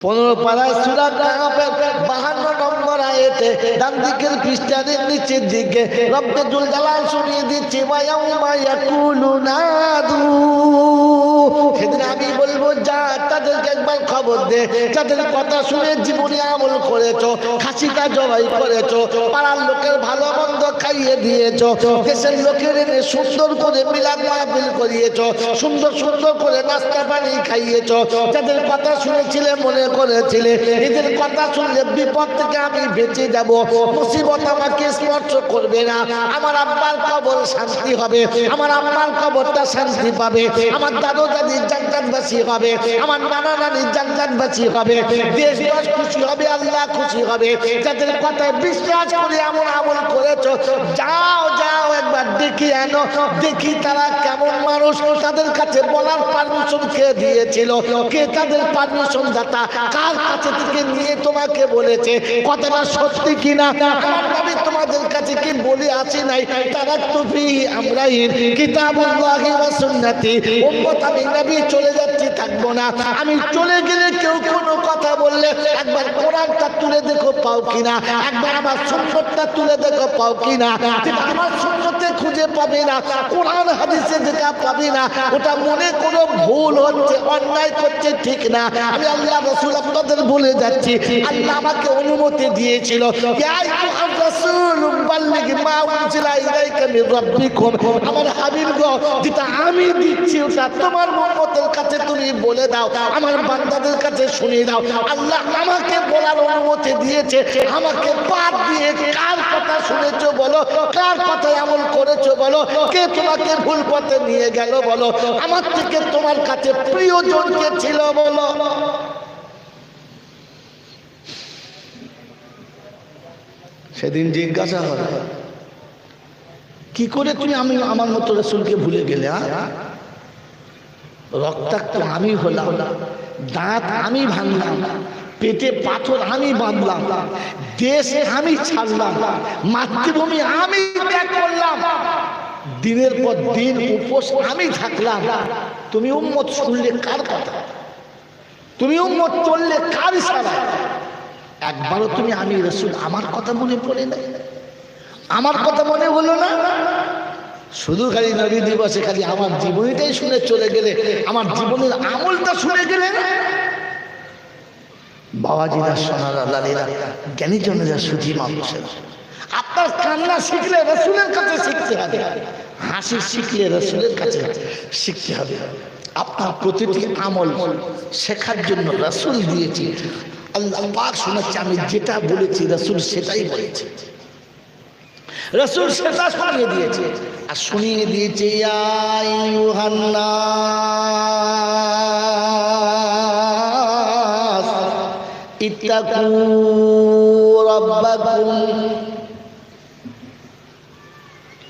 15 পারায় সূরা কাহফের 52 নম্বর আয়াতে ডান দিকের পৃষ্ঠার নিচের দিকে রব্বুল জালাল শুনিয়ে দিচ্ছে ওয়া ইয়াউমা ইয়াকুলু নাদু। সেদিন আমি বলবো যা তাদেরকে একবার খবর দে, যাদের কথা শুনে জীবনে আমল করেছো, খাসিটা জবাই করেছো, পাড়ার লোকের ভালো মন্দ খাইয়ে দিয়েছো, দেশের লোকের এনে সুন্দর করে মিলাদ মাহফিল করিয়েছো, সুন্দর সুন্দর করে নাস্তা পানি খাইয়েছো, যাদের কথা শুনেছিলে মনে করেছিলে এদের কথা শুনলে বিপদ থেকে আমি বেঁচে যাব, মুসিবত আমাকে স্পর্শ করবে না, আমার আব্বার কবর শান্তি হবে, আমার আম্মার কবরটা শান্তি পাবে, আমার দাদু দাদির জান্নাতবাসী হবে, আমার নানা নানির জান্নাতবাসী হবে, দেশ খুশি হবে, আল্লাহ খুশি হবে। যাদের কথায় বিশ্বাস করে এমন আমল করেছো, যাও যাও একবার দেখি আনো, দেখি তারা কেমন মানুষ, তাদের কাছে বলার পারমিশন কে দিয়েছিল, কে তাদের পারমিশন দাতা, কার কাছে থেকে নিয়ে তোমাকে বলেছে, কথাটা সত্যি কিনা। আমার নবী তোমাদের কাছে কি বলে আসি নাই, তারাক্তু ফিহি আমরাইন কিতাবুল্লাহি ওয়া সুন্নতি, উম্মত আমি নবী চলে যাচ্ছি থাকবো না, আমি চলে গেলে কেউ কোনো কথা বললে একবার কোরআনটা তুলে দেখো পাও কিনা, একবার আমার সুন্নতটা তুলে দেখো পাও কিনা। আমার সুন্নতে খুঁজে পাবে না, কোরআন হাদিসে যেটা পাবে না ওটা মনে কোনো ভুল হচ্ছে, অন্যায় করছে, ঠিক না। আমি আল্লাহ রাসূল আপনাদের বলে যাচ্ছি, আল্লাহ আমাকে অনুমতি দিয়েছিল ইয়া আইয়ুহার রাসূল বাল্লিগ মা উনজিলা ইলাইকা মির রাব্বিকুম, আমার হাবিব গো যেটা আমি দিচ্ছি ওটা তোমার উম্মতের কাছে তুমি বলে দাও, আমার বান্দাদের কাছে শুনিয়ে দাও। আল্লাহ আমাকে বলার অনুমতি দিয়েছে, আমাকে বাদ দিয়ে কার কথা শুনেছো বলো, কার কথায় আমল করেছো বলো, কে তোমাকে ভুল পথে নিয়ে গেল বলো, আমার থেকে তোমার কাছে প্রিয়জন কে ছিল বলো। সেদিন জিজ্ঞাসা হবে কি করে তুমি আমি আমার মতো রাসূলকে ভুলে গেলে? রক্তাক্ত আমি হলাম, দাঁত আমি ভাঙলাম, পেটে পাথর আমি বাঁধলাম, দেশ আমি ছাড়লাম, মাতৃভূমি আমি ত্যাগ করলাম, দিনের পর দিন উপোস আমি থাকলাম, তুমি উম্মত শুনলে কার কথা, তুমি উম্মত চললে কার ইশারা? একবারও তুমি আমি রাসূল আমার কথা মনে পড়ে না, আমার কথা মনে হলো না? শুধু খালি নবী দিবসে খালি আমার জীবনীটাই শুনে চলে গেলে, আমার জীবনের আমলটা শুনে গেলে না। বাবাজিরা, সোনারা, লালীরা, জ্ঞানীজনেরা, সুধী মানুষেরা, আপনার কান্না শিখলে রাসূলের কাছে শিখতে হবে, হাসি শিখলে রাসূলের কাছে শিখতে হবে। আপনার প্রতিটি আমল শেখার জন্য রাসূল দিয়েছি। আল্লাহ পাক শোনাচ্ছে, আমি যেটা বলেছি রাসূল সেটাই বলেছে, রাসূল সেটা শুনিয়ে দিয়েছে। আর শুনিয়ে দিয়েছে ইয়া আইয়ুহান নাস ইত্তাকু রাব্বাকুম।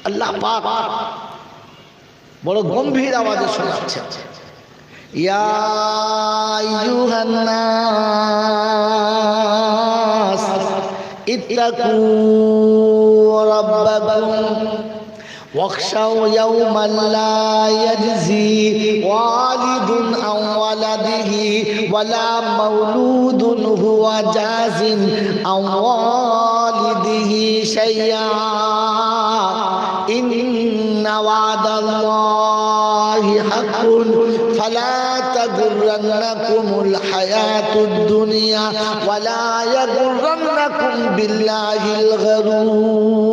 আল্লাহ পাক বড় গম্ভীর আওয়াজে শোনাচ্ছে, ইয়া আইয়ুহান নাস ইত্তাকু রাব্বাকুম ওয়াখশাউ ইয়াওমান লা ইয়াজজি ওয়ালিদুন আন ওয়ালাদিহি ওয়ালা মাওলুদুন হুয়া জাযিন আন ওয়ালিদিহি শাইআ ইন্না ওয়াদাল্লাহি হাক্কুন ফালা তাগুররান্নাকুমুল হায়াতুদ দুনিয়া ওয়ালা ইয়াগুররান্নাকুম বিল্লাহিল গারুর।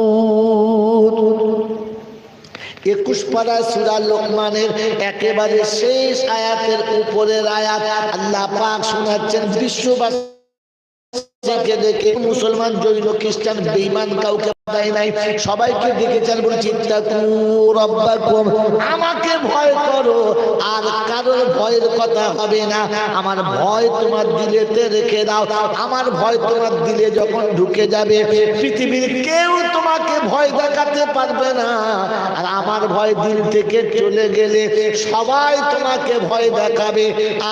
21 পারা সূরা লোকমানের একেবারে শেষ আয়াতের উপরের আয়াত আল্লাহ পাক শোনাচ্ছেন বিশ্ববাসীকে দেখে। মুসলমান, জৈন, খ্রিস্টান, বেঈমান কাউকে দেয় নাই, সবাইকে দেখেছেন। বলছি ইত্তাকু রাব্বাকুম, আমাকে ভয় করো, আর কারোর ভয়ের কথা হবে না। আমার ভয় তোমার দিলেতে রেখে দাও। আমার ভয় তোমার দিলে যখন ঢুকে যাবে, পৃথিবীর কেউ তোমাকে ভয় দেখাতে পারবে না। আর আমার ভয় দিল থেকে চলে গেলে সবাই তোমাকে ভয় দেখাবে,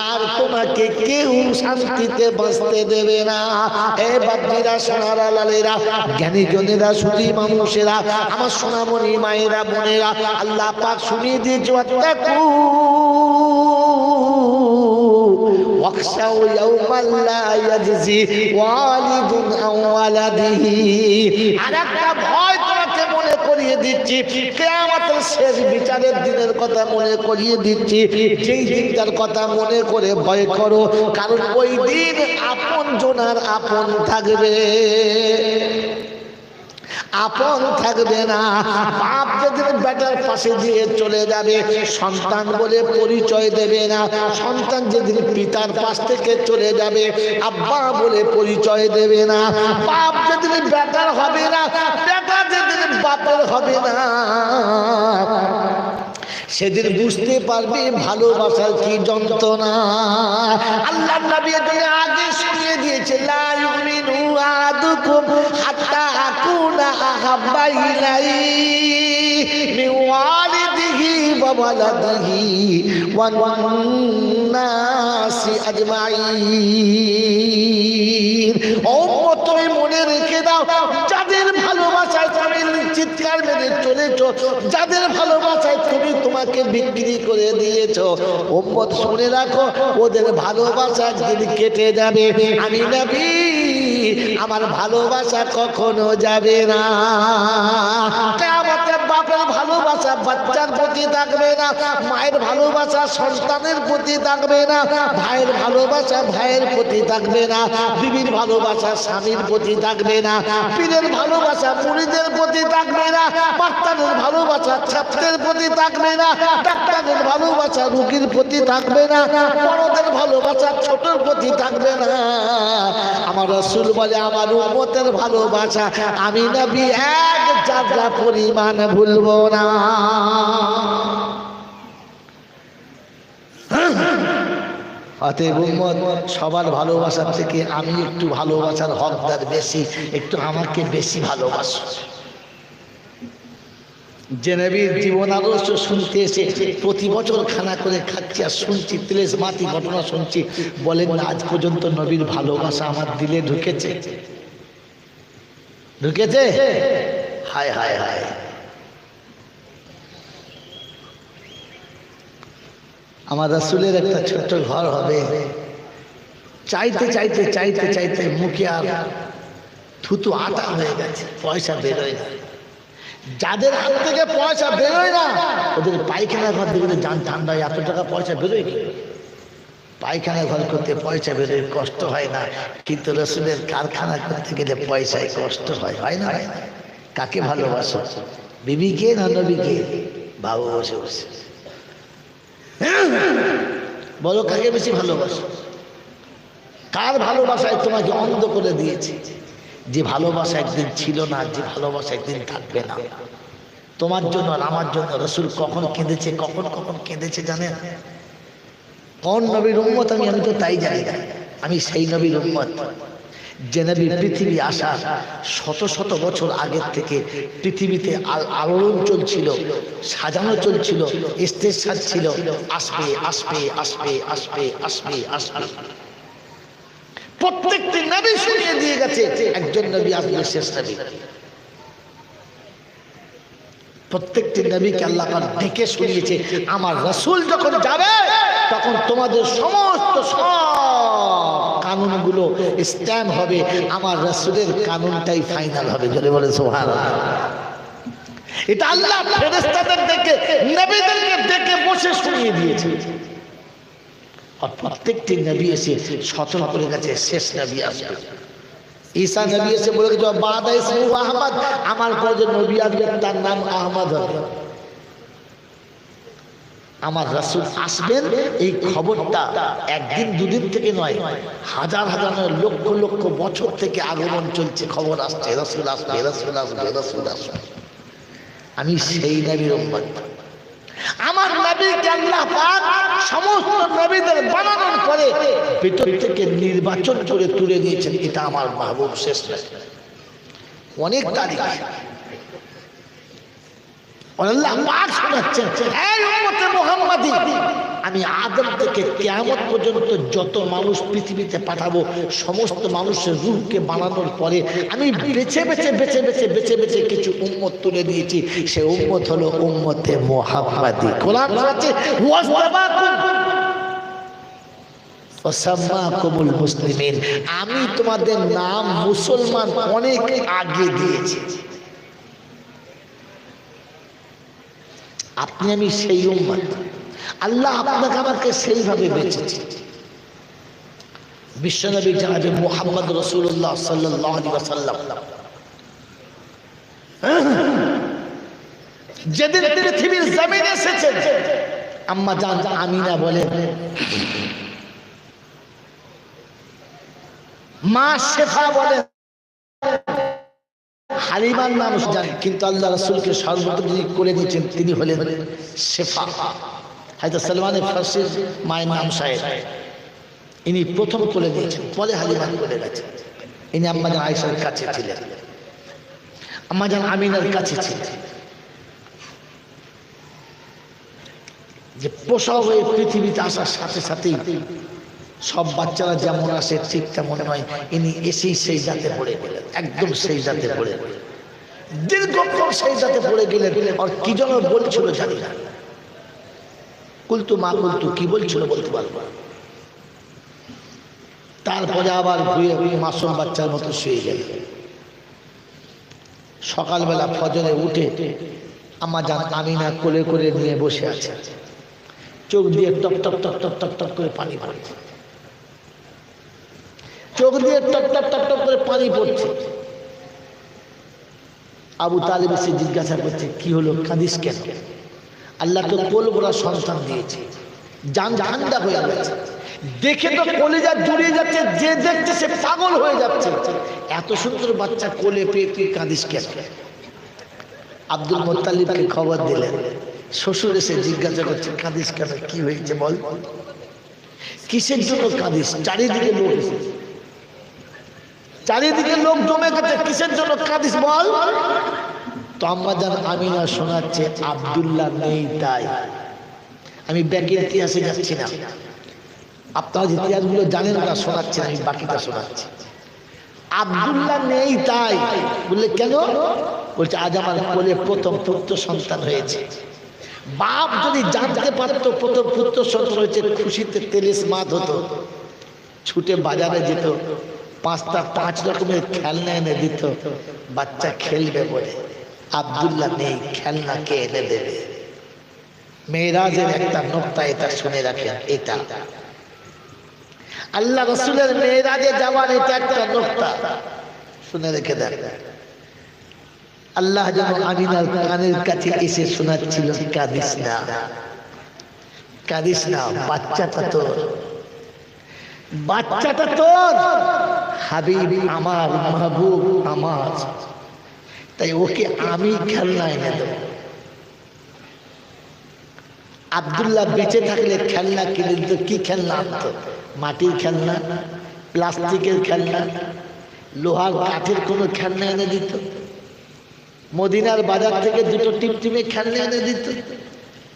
আর তোমাকে কেউ শান্তিতে বাঁচতে দেবে না। এ বাপজিরা, সোনারা, লালেরা, জ্ঞানীজনেরা, সুধী মানুষেরা, আমার সোনামণি মায়েরা, বোনেরা, আল্লাহ পাক শুনিয়ে দিয়েছে ওয়াখশাউ ইয়াওমান লা ইয়াজজি ওয়ালিদুন আন ওয়ালাদিহি। আরেকটা ভয় তোমাকে মনে করিয়ে দিচ্ছি, কিয়ামতের শেষ বিচারের দিনের কথা মনে করিয়ে দিচ্ছি। যেই দিনটার কথা মনে করে ভয় করো, কারণ ওই দিন আপন জনার আপন থাকবে, আপন থাকবে না। বাপ যেদিন বেটার পাশে দিয়ে চলে যাবে, সন্তান বলে পরিচয় দেবে না। সন্তান যেদিন পিতার পাশ থেকে চলে যাবে, আব্বা বলে পরিচয় দেবে না। বাপ যেদিন বেটার হবে না, বেটা যেদিন বাপের হবে না, সেদিন বুঝতে পারবে ভালোবাসার কি যন্ত্রণা। আল্লাহ নবী আগে শুনিয়ে দিয়েছে, লা ইউমিনু আহাদুকুম হাত্তা আকুনা আহাব্বা ইলাইহি মিন ওয়ালিদিহি ওয়া ওয়ালাদিহি ওয়ান নাসি আজমাইন। উম্মত, তুমি মনে রেখে দাও, যাদের ভালোবাসায় তুমি চিৎকার মেরে চলেছো, যাদের ভালোবাসায় তুমি তোমাকে বিক্রি করে দিয়েছো, উম্মত শুনে রাখো, ওদের ভালোবাসা একদিন কেটে যাবে। আমি নবী, আমার ভালোবাসা কখনো যাবে না। কিয়ামতে বাপের ভালোবাসা বাচ্চার প্রতি থাকবে না, মায়ের ভালোবাসা সন্তানের প্রতি থাকবে না, ভাইয়ের ভালোবাসা ভাইয়ের প্রতি থাকবে না, বিবির ভালোবাসা স্বামীর প্রতি থাকবে না, পীরের ভালোবাসা মুরিদের প্রতি থাকবে না, মাস্টারের ভালোবাসা ছাত্রের প্রতি থাকবে না, ডাক্তারের ভালোবাসা রোগীর প্রতি থাকবে না, বড়দের ভালোবাসা ছোটর প্রতি থাকবে না। আমার রাসূল বলে, আমার উম্মতের ভালোবাসা আমি নবী এক জাররা পরিমাণ ভুলবো না। অতএব উম্মত, সবার ভালোবাসার থেকে আমি একটু ভালোবাসার হকদার বেশি, একটু আমাকে বেশি ভালোবাসো। যে নবীর জীবন আদর্শ শুনতে এসে প্রতি বছর খানা করে খাচ্ছি আর শুনছি, তিলেস মাতি ঘটনা শুনছি, বলেন না আজ পর্যন্ত নবীর ভালোবাসা আমার দিলে ঢুকেছে? ঢুকেছে? হায় হায় হায়। আমার রাসূলের একটা ছোট্ট ঘর হবে, চাইতে চাইতে চাইতে চাইতে মুখে আর থুতু আটা হয়ে গেছে, পয়সা বেরোয় না। যাদের হাত থেকে পয়সা বেরোয় না, ওদের পায়খানা ঘর দেখলে যান ঠান্ডা, এত টাকা পয়সা বেরোয় কি? পায়খানা ঘর করতে পয়সা বেরোয়, কষ্ট হয় না। কিন্তু রাসূলের কারখানা করতে গেলে পয়সায় কষ্ট হয়, হয় না? কাকে ভালোবাসো, বিবিকে না নবীকে? বাবু বসে বসে বলো, কাকে বেশি ভালোবাসো? কার ভালোবাসায় তোমাকে অন্ধ করে দিয়েছে? যে ভালোবাসা একদিন ছিল না, যে ভালোবাসা একদিন থাকবে না। তোমার জন্য আর আমার জন্য রাসূল কখন কেঁদেছে, কখন কখন কেঁদেছে জানেন? কোন নবীর উম্মত আমি তো তাই জানি না। আমি সেই নবীর উম্মত যে নবী পৃথিবী আসার শত শত বছর আগের থেকে পৃথিবীতে আলোড়ন চলছিল, সাজানো চলছিল, স্টেজ সাজছিল, আসবে আসবে আসবে আসবে আসবে আসবে। প্রত্যেকটি নবী শুনিয়ে দিয়ে গেছে একজন নবী আসবে, শেষ নবী। প্রত্যেকটি নবীকে আল্লাহ পাক ডেকে শুনিয়েছে, আমার রাসূল যখন যাবে তখন তোমাদের সমস্ত কানুনগুলো স্ট্যাম্প হবে, আমার রাসূলের কানুনটাই ফাইনাল হবে। জোরে বলে সুবহানাল্লাহ। এটা আল্লাহ ফেরেশতাদের ডেকে, নবীদেরকে ডেকে বসে শুনিয়ে দিয়েছে। আর প্রত্যেকটি নবী এসে সতর্ক করে গেছে, শেষ নবী আসবে। ঈসা নবী এসে বলে গেছে, বাদা ইসমু আহমদ, আমার পরে যে নবী আসবে তার নাম আহমদ হবে। আমার রাসূল আসবেন এই খবরটা একদিন দুদিন থেকে নয়, হাজার হাজার লক্ষ লক্ষ বছর থেকে আগমন চলছে, খবর আসছে রাসূল আসবে, রাসূল আসবে, রাসূল আসবে। আমি সেই নবীর উম্মত। আমার নবীকে আল্লাহ পাক সমস্ত নবীদের বানানোর পরে ভিতর থেকে নির্বাচন করে তুলে নিয়েছেন, এটা আমার মাহবুব শেষ নবী। অনেক তারিখ আল্লাহ পাক শোনাচ্ছেন, এই উম্মতে মুহাম্মাদি, আমি আদম থেকে কিয়ামত পর্যন্ত যত মানুষ পৃথিবীতে পাঠাবো, সমস্ত মানুষের রূহকে বানানোর পরে আমি বেছে বেছে বেছে বেছে বেছে বেছে কিছু উম্মত তুলে দিয়েছি। সে উম্মত হলো উম্মতে মুহাম্মাদি। কোরআন আছে, ওয়াসতাবাকুম ওয়াসাম্মাকুমুল মুসলিমিন, আমি তোমাদের নাম মুসলমান অনেক আগে দিয়েছি। আপনি আমি সেই উম্মত, আল্লাহ আপনাকে আমাকে সেইভাবে বেঁচেছে। বিশ্বনবী জনাবে মুহাম্মদ রাসূলুল্লাহ সাল্লাল্লাহু আলাইহি ওয়াসাল্লাম যেদিন পৃথিবীর জমিনে এসেছেন, আম্মা জান আমিনা বলেন, মা শেফা বলেন, হালিমার নাম জানি, কিন্তু আল্লাহ রাসূলকে সর্বত্র যিনি করে দিয়েছেন তিনি হলেন শেফা। হযরত সালমান ফারসির মায়ের নাম সাহেব, ইনি প্রথম করে দিয়েছেন, পরে হালিমা করে গেছেন। ইনি আম্মা জান আয়েশার কাছে ছিলেন, আম্মা জান আমিনার কাছে ছিলেন। যে প্রসব হয়ে পৃথিবীতে আসার সাথে সাথেই সব বাচ্চারা যেমন আসে ঠিক তেমন নয়, ইনি এসেই সেই জাতে পড়ে গেলেন, একদম সেই জাতে পড়ে গেলেন, দীর্ঘক্ষণ সেই জাতে পড়ে গেলেন। আর কি যেন বলছিল জানি না, কুলতু মা কুলতু, কি বলছিল বলতে পারবো। তারপরে আবার ঘুরে ঘুরে মাসুম বাচ্চার মতো শুয়ে গেল। সকালবেলা ফজরে উঠে আম্মা জান আমিনা কোলে করে নিয়ে বসে আছে, চোখ দিয়ে top top top top top top করে পানি পড়ছে, চোখ দিয়ে টপ টপ টপ টপ করে পানি পড়ছে। আবু তালেব এসে জিজ্ঞাসা করছে, কি হলো, কাঁদিস কেন? আল্লাহ তো কোল ভরা সন্তান দিয়েছে, জান ঠান্ডা হয়ে গেছে, দেখে তো কলিজা জুড়িয়ে যাচ্ছে, যে দেখছে সে পাগল হয়ে যাচ্ছে। এত সুন্দর বাচ্চা কোলে পেয়ে তুই কাঁদিস কেন? আব্দুল মুত্তালিবকে খবর দিলেন, শ্বশুর এসে জিজ্ঞাসা করছে, কাঁদিস কেন, কি হয়েছে বল, কিসের জন্য কাঁদিস? চারিদিকে লোক এসেছে, চারিদিকে লোক জমে গেছে, কিসের জন্য কাঁদিস বল? তো আম্মা জান আমিনা শোনাচ্ছে, আব্দুল্লাহ নেই তাই। আমি ব্যাকের ইতিহাসে যাচ্ছি না, আপনারা ইতিহাসগুলো জানেন না, শোনাচ্ছেন, আমি বাকিটা শোনাচ্ছি। আব্দুল্লাহ নেই তাই বললে কেন? বলছে, আজ আমার কোলে প্রথম পুত্র সন্তান হয়েছে। বাপ যদি জানতে পারতো প্রথম পুত্র সন্তান হয়েছে, খুশিতে তেলিস মাত হতো, ছুটে বাজারে যেত, 5 রকমের খেলনা এনে দিত, বাচ্চা খেলবে বলে। আব্দুল্লাহ নেই, খেলনা কে এনে দেবে? মেরাজের একটা নোকতা এটা শুনে রাখেন, এটা আল্লাহ রাসূলের মেরাজে যাওয়ার এটা একটা নোকতা শুনে রেখে দেন। আল্লাহ যেন আমিনার কানের কাছে এসে শোনাচ্ছিল, কাঁদিস না, কাঁদিস না, বাচ্চাটা তোর, বাচ্চাটা তোর, হাবিব আমার, মাহবুব আমার, তাই ওকে আমি খেলনা এনে দেব। আব্দুল্লাহ বেঁচে থাকলে খেলনা কিনে দিত। কি খেলনা আনতো? মাটির খেলনা, প্লাস্টিকের খেলনা, লোহার কাঠের কোনো খেলনা এনে দিত। মদিনার বাজার থেকে 2টো টিমটিমে খেলনা এনে দিত।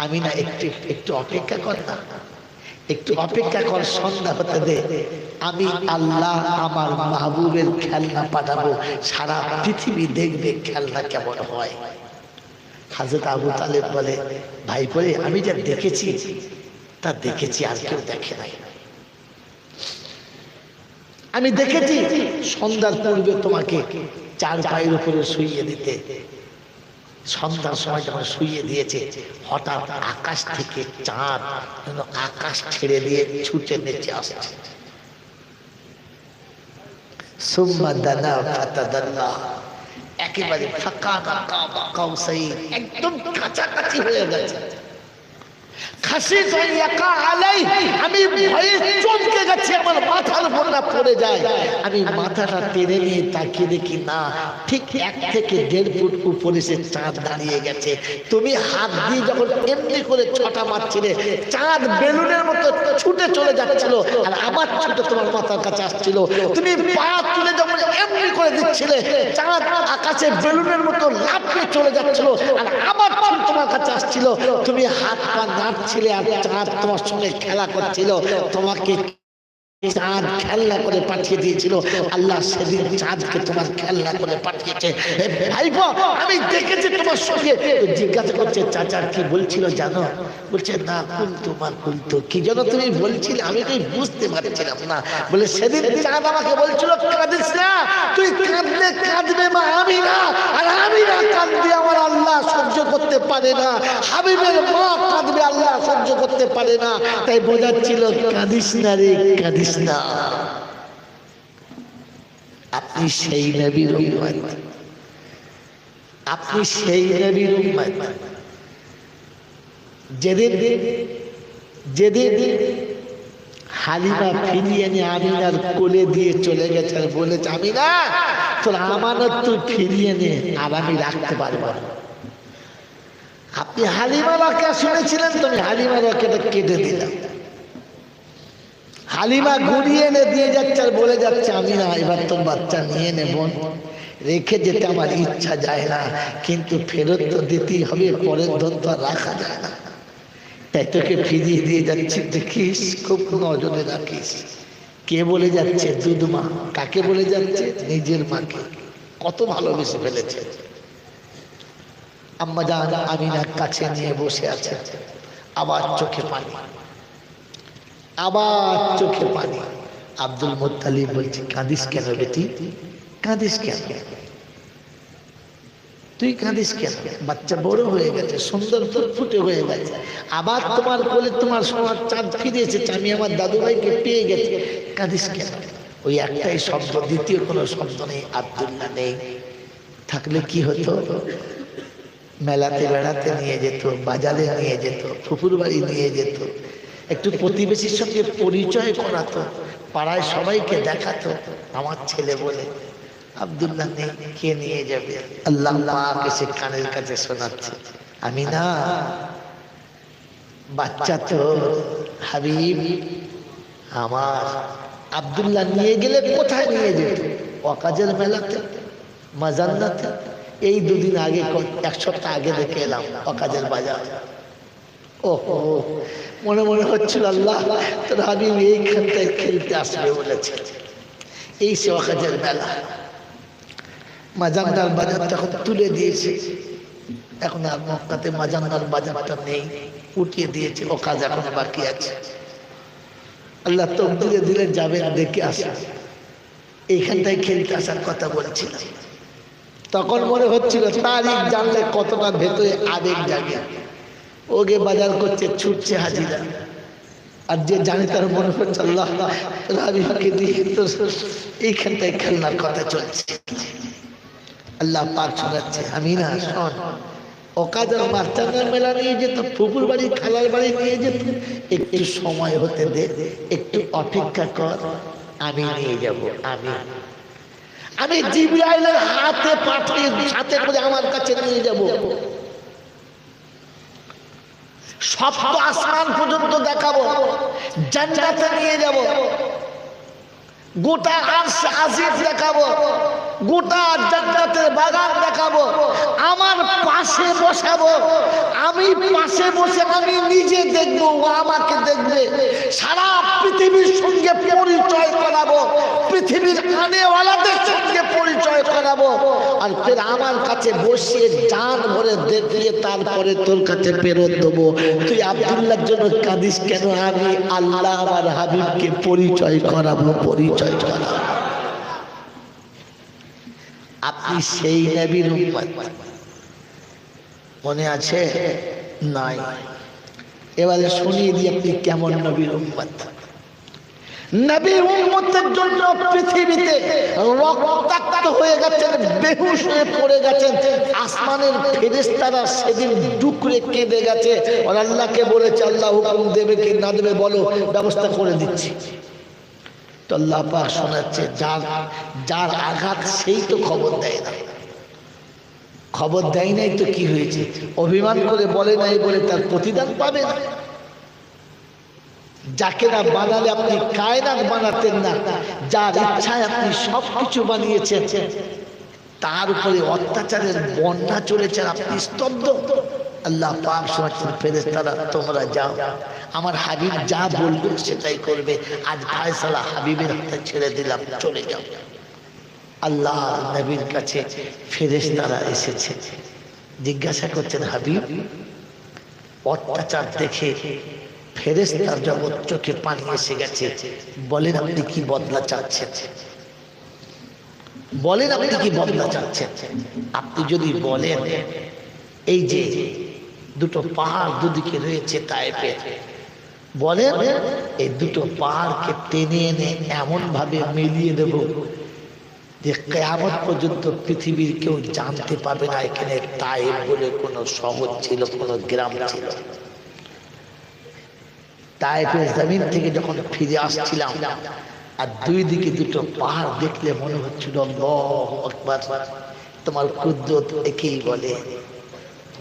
আমি না, একটু অপেক্ষা কর না, একটু অপেক্ষা কর, সন্ধ্যা হতে দে, আমি আল্লাহ আমার মাহবুবের খেলনা পাঠাবো, সারা পৃথিবী দেখবে খেলনা কেমন হয়। হযরত আবু তালেব বলে, ভাই পরে আমি যা দেখেছি তা দেখেছি আর কেউ দেখে নাই। আমি দেখেছি সন্ধ্যার পূর্বে তোমাকে 4 পায়ের উপরে শুইয়ে দিতে। সন্ধ্যার সময় যখন শুইয়ে দিয়েছে, হঠাৎ আকাশ থেকে চাঁদ আকাশ ছেড়ে দিয়ে ছুটে নেচে আসছে। সুম্মা দানা ফাতাদাল্লা, একেবারে ফাঁকা কাউসাইন, একদম কাছাকাছি হয়ে গেছে। আমি ভয়ে চমকে গেছি, আমার মাথার উপর পড়ে যায়। আমি মাথাটা টেনে নিয়ে তাকিয়ে দেখি, না, ঠিক 1 থেকে 1.5 ফুট উপরে সে চাঁদ দাঁড়িয়ে গেছে। তুমি হাত দিয়ে যখন এমনি করে ছটা মারছিলে, চাঁদ বেলুনের মতো ছুটে চলে যাচ্ছিল, আর আবার ছুটে তোমার মাথার কাছে আসছিল। তুমি পা তুলে যখন এমনি করে দিচ্ছিলে, চাঁদ আকাশে বেলুনের মতো লাফিয়ে চলে যাচ্ছিল, আর আবার তোমার কাছে আসছিল। তুমি হাত পা নাড়ছিলে আর চাঁদ তোমার সঙ্গে খেলা করছিল। তোমাকে চাঁদ খেলনা করে পাঠিয়ে দিয়েছিল, আল্লাহ সেদিন চাঁদকে তোমার খেলনা করে পাঠিয়েছে। ভাইপো আমি দেখেছি তোমার সঙ্গে। জিজ্ঞাসা করছে চাচা কি বলছিল জানো? বলছে না কুলতুমার কুলতু, কি যেন তুমি বলছিলে আমি তো বুঝতে পারছিলাম না। বলে সেদিন চাঁদ আমাকে বলছিল কাঁদিস না, তুই কাঁদলে কাঁদবে মা আমিনা, আর আমিনা কাঁদবে আমার আল্লাহ সহ্য করতে পারে না। হাবিবের মা কাঁদবে আল্লাহ সহ্য করতে পারে না। তাই বোঝাচ্ছিল কাঁদিস না রে কাঁদিস না। আপনি সেই নবীর উম্মত, আপনি সেই নবীর উম্মত। যেদিন হালিমা ফিরিয়ে নিয়ে আমিনার কোলে দিয়ে চলে গেছে আর বলেছে আমিনা তোর আমানত তুই ফিরিয়ে নে, আর আমি রাখতে পারবো না। আপনি হালিমা রাখা শুনেছিলেন, তুমি হালিমা রাখাটা কেটে দিলাম। হালিমা ঘুরিয়ে এনে দিয়ে যাচ্ছে আর বলে যাচ্ছে আমিনা এবার তোর বাচ্চা নিয়ে নে বোন, রেখে যেতে আমার ইচ্ছা যায় না, কিন্তু ফেরত তো দিতেই হবে, পরের ধন তো আর রাখা যায় না। তাই তোকে ফিরিয়ে দিয়ে যাচ্ছি, দেখিস খুব নজরে রাখিস। কে বলে যাচ্ছে? দুধ মা। কাকে বলে যাচ্ছে? নিজের মাকে। কত ভালোবেসে ফেলেছে। আম্মা জান আমিনার কাছে নিয়ে বসে আছে, আবার চোখে পানি, আবার চোখে পানি। আব্দুল মুত্তালিব বলছে কাঁদিস কেন বেটি, কাঁদিস কেন, তুই কাঁদিস কেন? বাচ্চা বড় হয়ে গেছে, সুন্দর ফুটফুটে হয়ে গেছে, আবার তোমার কোলে তোমার সোনার চাঁদ ফিরে এসেছে, আমি আমার দাদু ভাইকে পেয়ে গেছি, কাঁদিস কেন? ওই একটাই শব্দ, দ্বিতীয় কোনো শব্দ নেই। আব্দুল্লাহ নেই থাকলে কি হতো? মেলাতে বেড়াতে নিয়ে যেত, বাজারে নিয়ে যেত, ফুফুর বাড়ি নিয়ে যেত, একটু প্রতিবেশীর সঙ্গে পরিচয় করাতো, পাড়ায় সবাইকে দেখাতো আমার ছেলে বলে। আব্দুল্লাহ নেই, কে নিয়ে যাবে? আল্লাহ পাক এসে কানের কাছে শোনাচ্ছে আমি না বাচ্চা তো হাবিব আমার। আব্দুল্লাহ নিয়ে গেলে কোথায় নিয়ে যেত? ওয়াকাজের মেলাতে, মাজান্নাতে। এই দুদিন আগে, এক সপ্তাহ আগে দেখে এলাম ওয়াকাজের বাজার। ওহো, মনে মনে হচ্ছিল আল্লাহ তোর হাবিব এইখানটায় খেলতে আসবে বলেছে। এই সে ওয়াকাজের মেলা। মাজান্নার বাজারটা এখন তুলে দিয়েছে, এখন আর মক্কাতে মাজান্নার বাজারটা নেই, উঠিয়ে দিয়েছে। ওয়াকাজ এখন বাকি আছে। আল্লাহ তকদিরে দিলে যাবেন, দেখে আসা। এইখানটায় খেলতে আসার কথা বলছিলাম। তখন মনে হচ্ছিল তারিখ জানলে কতটা ভেতরে আবেগ জাগে। ওকে বাজার করছে, ছুটছে হাজিরা। আর যে জানে তার মনে হচ্ছে আল্লাহ হাবিবকে দিয়ে তো এইখানটায় খেলনার কথা চলছে। আল্লাহ পাক শোনাচ্ছে আমি না শোন, ওকাজার মাস্টার মেলা নিয়ে যেত, ফুপুর বাড়ি খালার বাড়ি নিয়ে যেত, একটু সময় হতে দে, একটু অপেক্ষা কর, আমি নিয়ে যাব। আমি জিবরাইলের হাতে পাঠিয়ে সাথে করে আমার কাছে নিয়ে যাব। সপ্ত আসমান পর্যন্ত দেখাবো, জান্নাতে নিয়ে যাব, গোটা আরশ আজিজ দেখাবো, গোটা জান্নাতের বাগান দেখাবো, আমার পাশে বসাবো, আমি পাশে বসে আমি নিজে দেখবো, ও আমাকে দেখবে, সারা পৃথিবীর সঙ্গে পরিচয় করাবো, পৃথিবীর আনেওয়ালাদের সঙ্গে পরিচয় করাবো, আর ফের আমার কাছে বসিয়ে জান ভরে দেখিয়ে তারপরে তোর কাছে ফেরত দেবো। তুই আব্দুল্লাহর জন্য কাঁদিস কেন? আমি আল্লাহ আমার হাবিবকে পরিচয় করাবো, পরিচয় করাবো। আপনি সেই নবীর উম্মত, মনে আছে? নাই। এবারে শুনিয়ে দিই আপনি কেমন নবীর উম্মত। নবীর উম্মতের জন্য পৃথিবীতে রক্তাক্ত হয়ে গেছেন, বেহুশ হয়ে পড়ে গেছেন। আসমানের ফেরেশতারা সেদিন ডুকরে কেঁদে গেছে, আর আল্লাহকে বলেছে আল্লাহ হুকুম দেবে কি না দেবে বলো, ব্যবস্থা করে দিচ্ছি। তো আল্লাহ পাক শোনাচ্ছে যার আঘাত সেই তো খবর দেয় না। খবর দেয় নাই তো কি হয়েছে? অভিমান করে বলে নাই বলে তার প্রতিদান পাবে না। যাকে না বানালে আপনি কায়নাত বানাতেন না, যার ইচ্ছায় আপনি সবকিছু বানিয়েছেন, তার উপরে অত্যাচারের বন্যা চলেছে, আপনি স্তব্ধ। আল্লাহ পাক শোনাচ্ছেন ফেরেশতারা তোমরা যাও, আমার হাবিব যা বলবে সেটাই করবে, আজ ফয়সালা হাবিবের হাতে ছেড়ে দিলাম, চলে যাও। আল্লাহ নবীর কাছে ফেরেশতারা এসেছে, জিজ্ঞাসা করছেন হাবিব অত্যাচার দেখে ফেরেশতার জগৎ চোখে পানি এসে গেছে, বলেন আপনি কি বদলা চাচ্ছেন? বলেন আপনি কি বদলা চাচ্ছেন? আপনি যদি বলেন এই যে দুটো পাহাড় দুদিকে রয়েছে তায়েফে, বলেন এই দুটো পাহাড়কে টেনে এনে এমন ভাবে মিলিয়ে দেব যে কিয়ামত পর্যন্ত পৃথিবীর কেউ জানতে পারবে না এখানে তায়েফ বলে কোনো শহর ছিল, কোনো গ্রাম ছিল। তায়েফের জমিন থেকে যখন ফিরে আসছিলাম আর দুই দিকে দুটো পাহাড় দেখলে মনে হচ্ছিল আল্লাহু আকবার, তোমার কুদরত একেই বলে।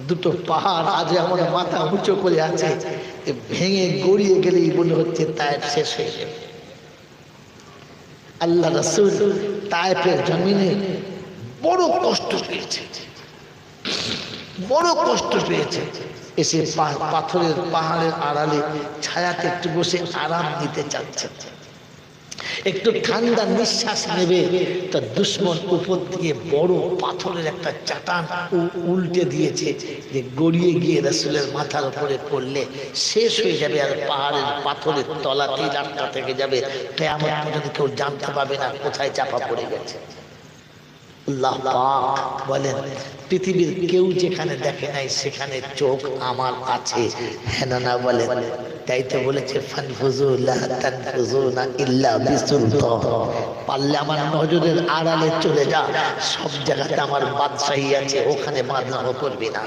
দুটো পাহাড় আজ আমার মাথা উঁচু করে আছে, ভেঙে গড়িয়ে গেলেই মনে হচ্ছে তায়েফ শেষ হয়ে যাবে। আল্লাহ রাসূল তায়েফের জমিনে বড় কষ্ট পেয়েছে, বড় কষ্ট পেয়েছে। এসে পাথরের পাহাড়ের আড়ালে ছায়াতে একটু বসে আরাম নিতে চাচ্ছে, একটু ঠান্ডা নিঃশ্বাস নেবে। তার দুশ্মন উপর থেকে বড় পাথরের একটা চাটান উল্টে দিয়েছে যে গড়িয়ে গিয়ে রাসূলের মাথার উপরে পড়লে শেষ হয়ে যাবে, আর পাহাড়ের পাথরের তলাতেই রাস্তা থেকে যাবে, কিয়ামত পর্যন্ত কেউ জানতে পারবে না কোথায় চাপা পড়ে গেছে। আল্লাহ পাক বলেন পৃথিবীর কেউ যেখানে দেখে নাই সেখানে চোখ আমার আছে, হ্যাঁ না বলেন? তাই তো বলেছে ফানফুজু লা তানফুজুনা ইল্লা বিসুলতান, পারলে আমার নজরের আড়ালে চলে যা, সব জায়গাতে আমার বাদশাহী আছে, ওখানে বাধা করবি না।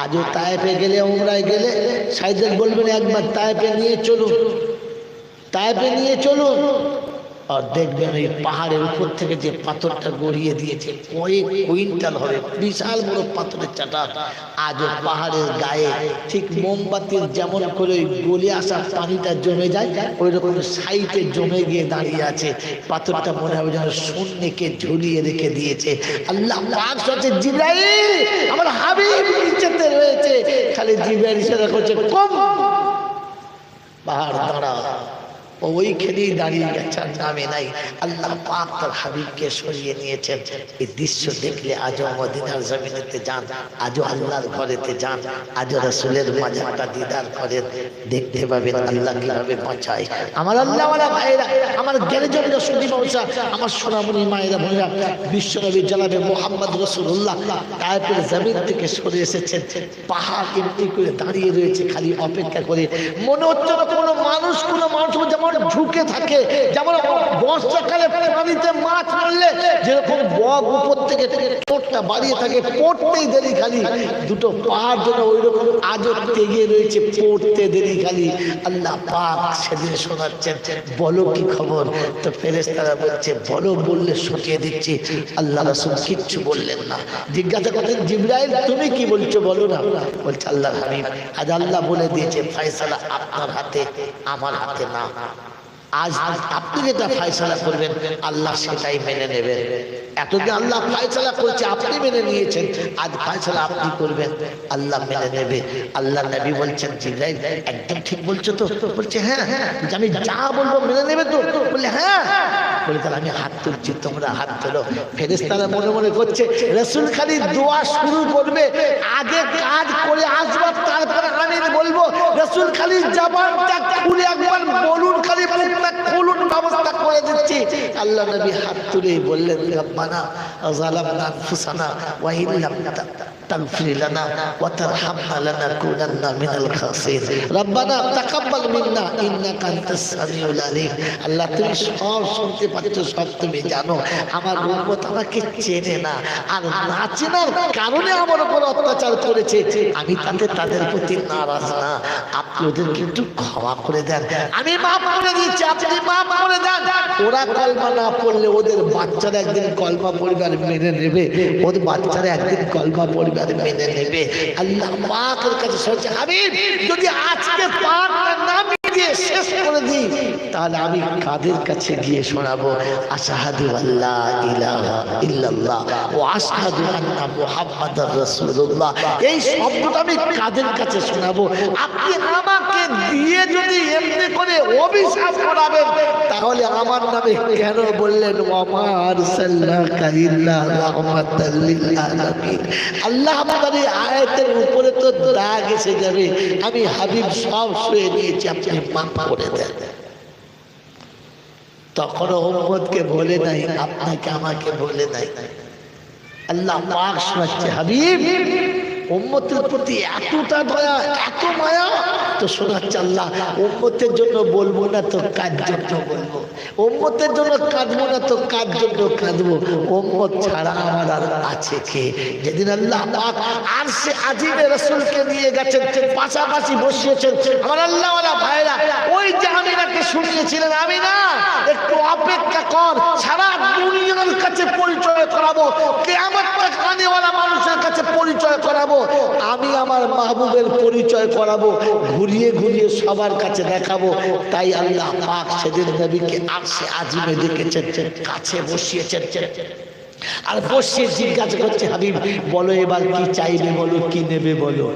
আজও তায়েফে গেলে উমরায় গেলে সাইদের বলবেন একবার তায়েফে নিয়ে চলুন, তায়েফে নিয়ে চলুন, আর দেখবেন ওই পাহাড়ের উপর থেকে যে পাথরটা গড়িয়ে দিয়েছে কয়েক কুইন্টাল হবে, বিশাল বড় পাথরের চাটান। আজও পাহাড়ের গায়ে ঠিক মোমবাতির যেমন করে গলে আসা পানিটা জমে যায় ওই রকম সাইডে জমে গিয়ে দাঁড়িয়ে আছে। পাথরটা মনে হবে যেন শূন্যকে ঝুলিয়ে রেখে দিয়েছে। আল্লাহ পাক বলছে জিবরাইল আমার হাবিব নিচেতে রয়েছে, খালি জিবরাইল ইশারা করছে কম, পাহাড় দাঁড়া, ওইখানেই দাঁড়িয়ে গেছে, নামে নাই। আল্লাহ পাক তার হাবিবকে সরিয়ে নিয়েছেন। এই দৃশ্য দেখলে আজও মদিনার জমিনেতে যান, আজও আল্লাহর ঘরেতে যান, আজও রাসূলের মাজারটা দিদার করেন, দেখতে পাবেন আল্লাহ কিভাবে বাঁচায়। আমার আল্লাহওয়ালা ভাইরা, আমার জ্ঞানীজন রসুল মৌসা, আমার সোনামণি মায়েরা বোনেরা, বিশ্বনবী জনাবে মুহাম্মদ রাসূলুল্লাহ তায়েফের জমিন থেকে সরে এসেছেন, পাহাড় এমনি করে দাঁড়িয়ে রয়েছে খালি অপেক্ষা করে। মনে হচ্ছে কোনো মানুষ যেমন ঝুঁকে থাকে, যেমন বর্ষাকালে পানিতে মাছ মারলে যেরকম বগ উপর থেকে ঠোঁটটা বাড়িয়ে থাকে, পড়তেই দেরি খালি, দুটো পাহাড় যেন ওই রকম আজও তেগে রয়েছে, পড়তে দেরি খালি। আল্লাহ পাক সেদিন শোনাচ্ছেন বলো কি খবর, তো ফেরেশতারা বলছে বলো, বললে শুকিয়ে দিচ্ছি। আল্লাহ রাসূল কিচ্ছু বললেন না, জিজ্ঞাসা করলেন জিবরাইল তুমি কি বলছো বলো না। বলছে আল্লাহর হাবিব আজ আল্লাহ বলে দিয়েছে ফয়সালা আপনার হাতে, আমার হাতে না। আজ আপনি যেটা ফয়সালা করবেন আল্লাহ সেটাই মেনে নেবেন। এতদিন আল্লাহ ফয়সালা করছে, আপনি মেনে নিয়েছেন, আজ ফয়সালা আপনি করবেন, আল্লাহ মেনে নেবে। আল্লাহ নবী বলছেন জিবরাইল একদম ঠিক বলছো তো? বলছে হ্যাঁ, আমি যা বলবো মেনে নেবে তো? বললে হ্যাঁ। বলে তাহলে আমি হাত তুলছি, তোমরা হাত তোলো। ফেরেশতারা মনে মনে করছে রাসূল খালি দোয়া শুরু করবে, আগে কাজ করে আসবো তারপরে আমি বলবো। রাসূল খালি জবানটা খুলে একবার বলুন, খালি মুখটা খুলুন, ব্যবস্থা করে দিচ্ছি। আল্লাহ নবী হাত তুলে বললেন রব্বানা যালামনা আনফুসানা ওয়া ইন লাম তাগফির লানা ওয়া তারহামনা লানাকুনান্না মিনাল খাসিরিন। রব্বানা তাকাব্বাল মিন্না ইন্নাকা আনতাস সামিউল আলিম। আল্লাহ তুমি সব শুনতে পাচ্ছ, সব তুমি জানো। আমার উম্মত আমাকে চেনে না, আর না চেনার কারণে আমার উপর অত্যাচার করেছে, আমি তাদের প্রতি নারাজ না, আপনি ওদেরকে একটু ক্ষমা করে দেন। আমি মাফ করে দিচ্ছি, আপনি মাফ করে দেন। ওরা কলমা না পড়লে ওদের বাচ্চারা একদিন কলমা পরিবার মেনে নেবে, ওদের বাচ্চারা একদিন কলমা পরিবার মেনে নেবে। আল্লাহ পাকের কাছে সহ্য হাবিব যদি আজকে পাক না দিয়ে শেষ করে দিই, তাহলে আমি কাদের কাছে গিয়ে শোনাবো আশহাদু আল্লা ইলাহা ইল্লাল্লাহ ওয়া আশহাদু আন্না মুহাম্মাদার রাসূলুল্লাহ, এই শব্দটা আমি কাদের কাছে শোনাবো? আপনি আমাকে দিয়ে যদি এমনি করে অভিশাপ করাবেন, তাহলে আমার নামে কেন বললেন ওয়ামা আরসালনাকা ইল্লা রাহমাতাল লিল আলামিন? আল্লাহ আমাদের এই আয়াতের উপরে তো দাগ এসে যাবে। আমি হাবিব সব শুয়ে নিয়েছি, আপনি মাফ করে দেন। তখনও উম্মতকে বলে নাই, আপনাকে আমাকে বলে নাই। আল্লাহ পাক শোনাচ্ছে, হাবিব উম্মতের প্রতি এতটা দয়া, এত মায়া, তো শোনাচ্ছে আল্লাহ উম্মতের জন্য বলবো না তো কার জন্য বলবো, উম্মতের জন্য কাঁদবো না তো কার জন্য কাঁদবো, উম্মত ছাড়া আমার আর আছে কে? যেদিন আল্লাহ পাক আরশে আজিমে রাসূলকে নিয়ে গেছেন, পাশাপাশি বসিয়েছেন আমার আল্লাহওয়ালা ভাইরা, ওই যে আমিনাকে শুনিয়েছিলেন, আমিনা একটু অপেক্ষা কর, সারা দুনিয়ার কাছে পরিচয় করাবো, কিয়ামত তক আনেওয়ালা মানুষের কাছে পরিচয় করাবো, আমি আমার মাহবুবের পরিচয় করাবো, ঘুরিয়ে ঘুরিয়ে সবার কাছে দেখাবো। তাই আল্লাহ পাক সেদিন নবীকে আরশে আজিমে ডেকেছেন, কাছে বসিয়েছেন, আর বসিয়ে জিজ্ঞাসা করছে, হাবিব বলো এবার কি চাইবে বলো, কি নেবে বলো।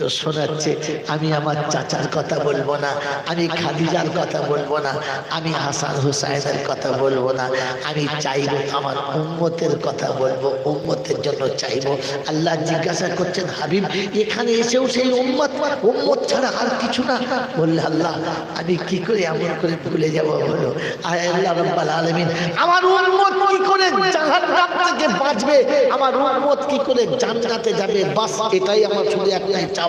তো শোনাচ্ছে, আমি আমার চাচার কথা বলবো না, আমি খাদিজার কথা বলবো না, আমি হাসান হুসাইনের কথা বলবো না, আমি চাইবো আমার উম্মতের কথা বলবো, উম্মতের জন্য চাইবো। আল্লাহ জিজ্ঞাসা করছেন, হাবিব এখানে এসেও সেই উম্মত, উম্মত ছাড়া আর কিছু না? বললে, আল্লাহ আমি কি করে এমন করে ভুলে যাবো বলো? আয় আল্লাহ রাব্বুল আলামিন, আমার উম্মত কি করে জাহান্নাম থেকে বাঁচবে, আমার উম্মত কি করে জান্নাতে যাবে, বাস এটাই আমার শুধু একটাই চাওয়া,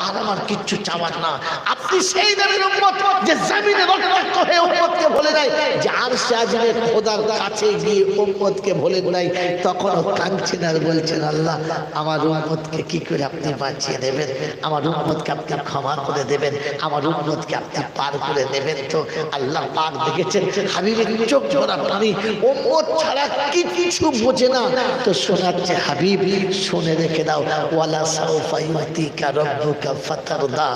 আর আমার কিচ্ছু চাওয়ার না। আপনি সেই নবীর উম্মত যে জমিনে রক্তাক্ত হয়ে উম্মতকে বলে নাই, যে আরশে আজিমে খোদার কাছে গিয়ে উম্মতকে বলে নাই, তখনও কাঁদছেন আর বলছেন, আল্লাহ আমার উম্মতকে কি করে আপনি বাঁচিয়ে নেবেন, আমার উম্মতকে আপনি ক্ষমা করে দেবেন, আমার উম্মতকে আপনি পার করে নেবেন। তো আল্লাহ পাক দেখেছেন হাবিবের চোখ জোড়া পানি, উম্মত ছাড়া কিছু বোঝে না। তো শোনাচ্ছে, হাবিব শুনে রেখে দাও, ওয়ালা সাউফা ইউতিকা রব্বুকা ফাতারদা,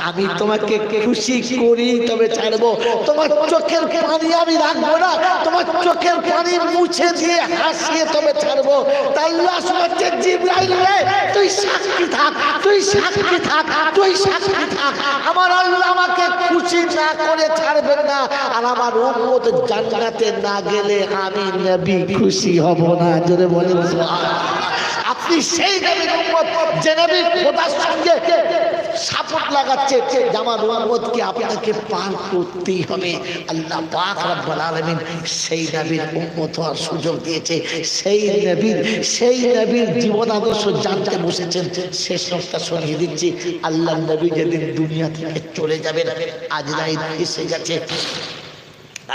আমি তোমাকে খুশি করি তবে ছাড়বো, তোমার চোখের পানি আমি রাখবো না, তোমার চোখের পানি মুছে দিয়ে হাসিয়ে তবে ছাড়বো। আল্লাহ শোনাচ্ছে, জিবরাইল রে তুই সাক্ষী থাক, তুই সাক্ষী থাক, তুই সাক্ষী থাক, আমার আল্লাহ আমাকে খুশি না করে ছাড়বেন না, আর আমার উম্মত জান্নাতে না গেলে আমি নবী খুশি হব না। জোরে বলেন সুবহানাল্লাহ। আপনি সেই নবীর উম্মত যে নবী খোদার সঙ্গে সাপোর্ট লাগাচ্ছে, যে আমার উম্মতকে আপনাকে পার করতেই হবে। আল্লাহ পাক রব্বুল আলামিন সেই নবীর উম্মত হওয়ার সুযোগ দিয়েছে। সেই নবীর জীবন আদর্শ জানতে বসেছেন। শেষ নকশা শুনিয়ে দিচ্ছি, আল্লাহ নবী যেদিন দুনিয়া থেকে চলে যাবেন, আজরাইল এসে গেছে,